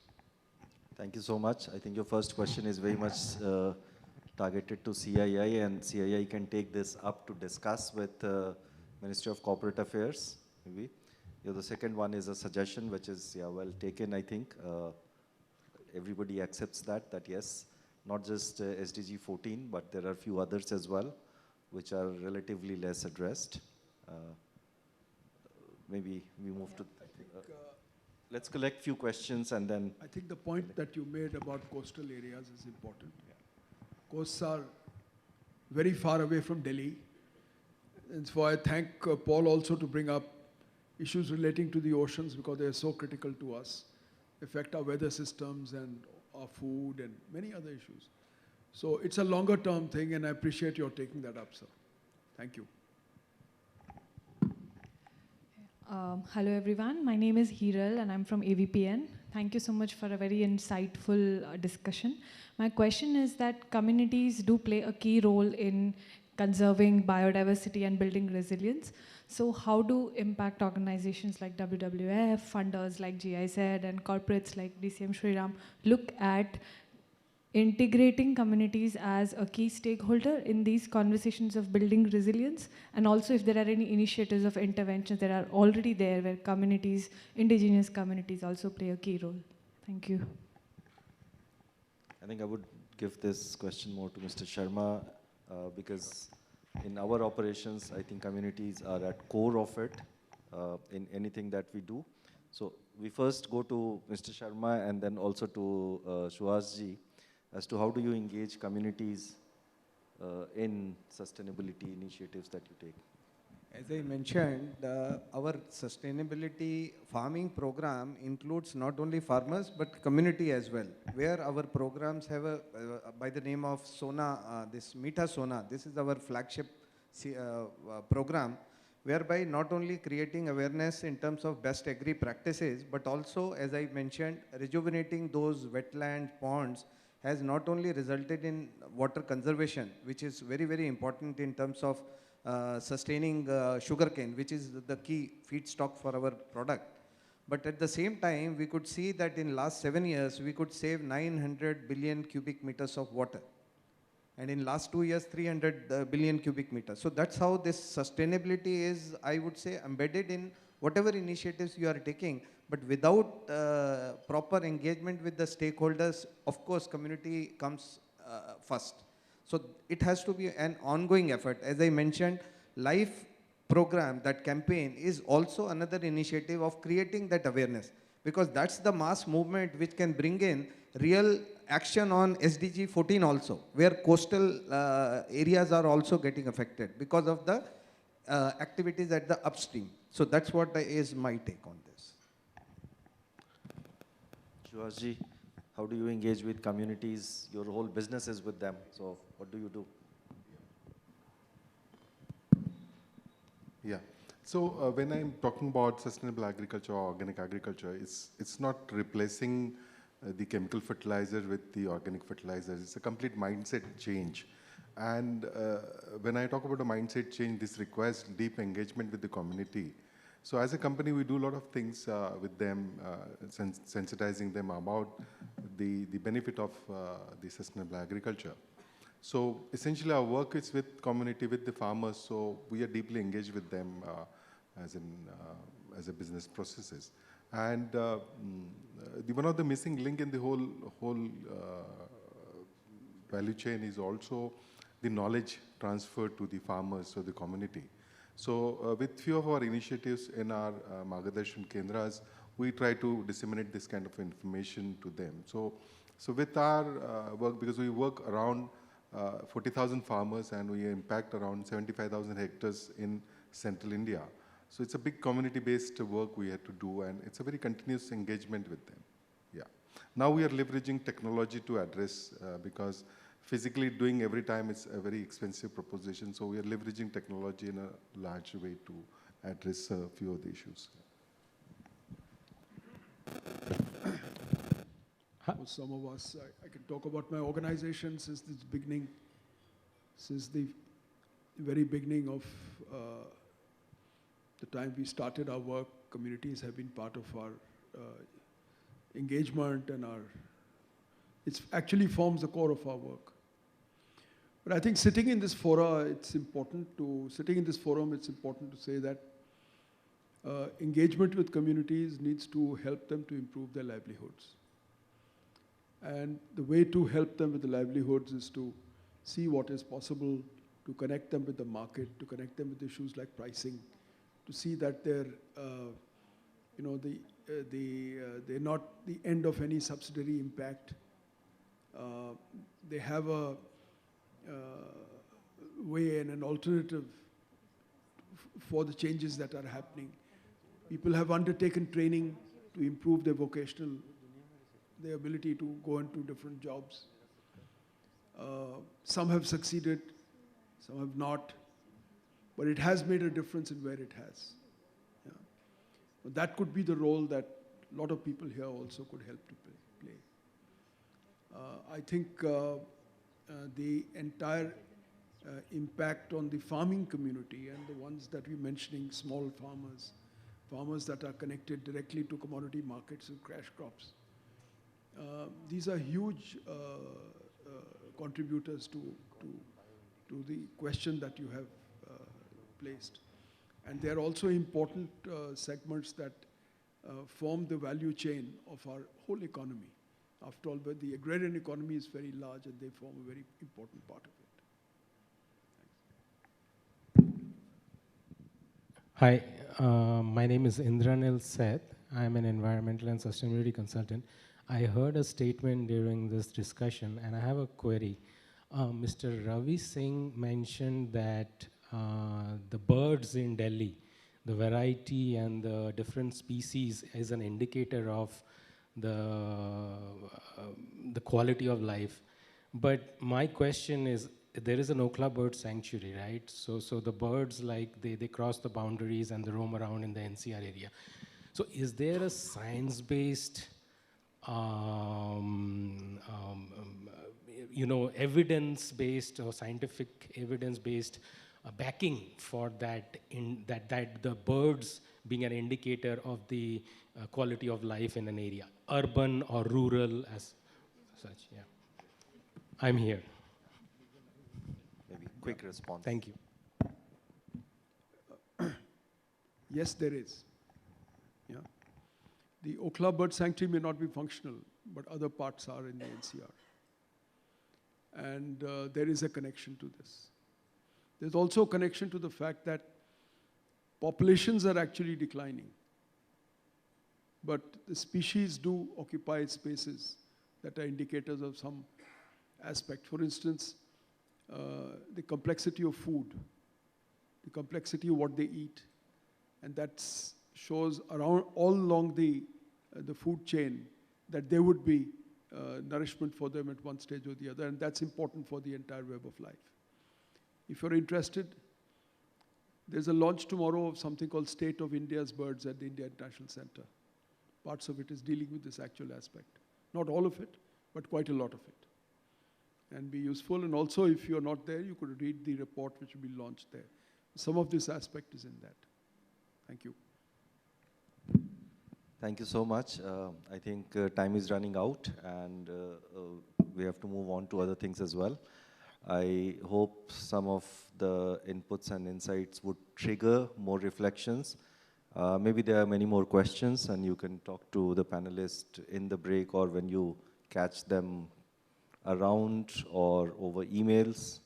Thank you so much. I think your first question is very much targeted to CII, and CII can take this up to discuss with Ministry of Corporate Affairs, maybe. The second one is a suggestion, which is well taken, I think. Everybody accepts that yes, not just SDG 14, but there are a few others as well, which are relatively less addressed. Maybe we move to, let's collect few questions and then. I think the point that you made about coastal areas is important. Coasts are very far away from Delhi. And so I thank Paul also to bring up issues relating to the oceans because they are so critical to us, affect our weather systems and our food and many other issues. So it's a longer term thing, and I appreciate your taking that up, sir. Thank you. Hello everyone, my name is Hiral and I'm from AVPN. Thank you so much for a very insightful discussion. My question is that communities do play a key role in conserving biodiversity and building resilience. So how do impact organizations like WWF, funders like GIZ, and corporates like DCM Shriram look at integrating communities as a key stakeholder in these conversations of building resilience, and also if there are any initiatives of interventions that are already there where communities, indigenous communities also play a key role. Thank you. I think I would give this question more to Mr. Sharma because in our operations, I think communities are at core of it in anything that we do. So we first go to Mr. Sharma and then also to Suhasji as to how do you engage communities in sustainability initiatives that you take. As I mentioned, our sustainability farming program includes not only farmers but community as well, where our programs have a, by the name of Sona, this Meetha Sona, this is our flagship program, whereby not only creating awareness in terms of best agri practices, but also, as I mentioned, rejuvenating those wetland ponds has not only resulted in water conservation, which is very, very important in terms of sustaining sugarcane, which is the key feedstock for our product. But at the same time, we could see that in last 7 years, we could save 900 billion cubic meters of water. And in last 2 years, 300 billion cubic meters. So that's how this sustainability is, I would say, embedded in whatever initiatives you are taking. But without proper engagement with the stakeholders, of course, community comes first. So it has to be an ongoing effort. As I mentioned, life program, that campaign is also another initiative of creating that awareness, because that's the mass movement which can bring in real action on SDG 14 also, where coastal areas are also getting affected because of the activities at the upstream. So that's what is my take on this. Suhasji, how do you engage with communities? Your whole business is with them. So what do you do? Yeah. So when I'm talking about sustainable agriculture or organic agriculture, it's not replacing the chemical fertilizer with the organic fertilizers. It's a complete mindset change. And when I talk about a mindset change, this requires deep engagement with the community. So as a company, we do a lot of things with them, sensitizing them about the benefit of the sustainable agriculture. So essentially our work is with community, with the farmers, so we are deeply engaged with them as a business processes. And one of the missing link in the whole value chain is also the knowledge transfer to the farmers or the community. So with few of our initiatives in our Margadarshan Kendras, we try to disseminate this kind of information to them. So with our work, because we work around 40,000 farmers and we impact around 75,000 hectares in central India. So it's a big community-based work we had to do, and it's a very continuous engagement with them. Yeah. Now we are leveraging technology to address, because physically doing every time is a very expensive proposition. So we are leveraging technology in a large way to address a few of the issues. For some of us, I can talk about my organization since its beginning, since the very beginning of the time we started our work. Communities have been part of our engagement, and it actually forms the core of our work. But I think sitting in this forum, it's important to say that engagement with communities needs to help them to improve their livelihoods. And the way to help them with the livelihoods is to see what is possible, to connect them with the market, to connect them with issues like pricing, to see that they're, they're not the end of any subsidiary impact. They have a way and an alternative for the changes that are happening. People have undertaken training to improve their their ability to go into different jobs. Some have succeeded, some have not, but it has made a difference in where it has. Yeah. But that could be the role that a lot of people here also could help to play. I think the entire impact on the farming community and the ones that we're mentioning, small farmers that are connected directly to commodity markets and cash crops. These are huge contributors to the question that you have placed. And they are also important segments that form the value chain of our whole economy. After all, but the agrarian economy is very large and they form a very important part of it. Hi, my name is Indranil Seth. I'm an environmental and sustainability consultant. I heard a statement during this discussion and I have a query. Mr. Ravi Singh mentioned that the birds in Delhi, the variety and the different species is an indicator of the quality of life. But my question is, there is an Okla bird sanctuary, right? So the birds, like, they cross the boundaries and they roam around in the NCR area. So is there a science-based, evidence-based or scientific evidence-based backing for that, that the birds being an indicator of the quality of life in an area, urban or rural as such? Yeah. I'm here. Maybe quick response. Thank you. Yes, there is. Yeah. The Okla Bird Sanctuary may not be functional, but other parts are in the NCR. And there is a connection to this. There's also a connection to the fact that populations are actually declining. But the species do occupy spaces that are indicators of some aspect. For instance, the complexity of food, the complexity of what they eat, and that shows around all along the food chain that there would be nourishment for them at one stage or the other, and that's important for the entire web of life. If you're interested, there's a launch tomorrow of something called State of India's Birds at the India International Center. Parts of it is dealing with this actual aspect. Not all of it, but quite a lot of it. And be useful. And also, if you're not there, you could read the report which will be launched there. Some of this aspect is in that. Thank you. Thank you so much. I think time is running out and we have to move on to other things as well. I hope some of the inputs and insights would trigger more reflections. Maybe there are many more questions and you can talk to the panelists in the break or when you catch them around or over emails.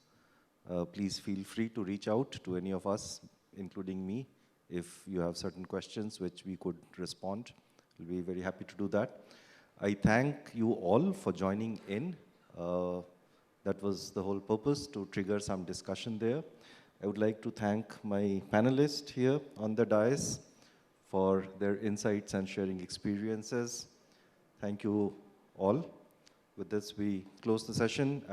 Please feel free to reach out to any of us, including me, if you have certain questions which we could respond. We'll be very happy to do that. I thank you all for joining in. That was the whole purpose, to trigger some discussion there. I would like to thank my panelists here on the dais for their insights and sharing experiences. Thank you all. With this, we close the session.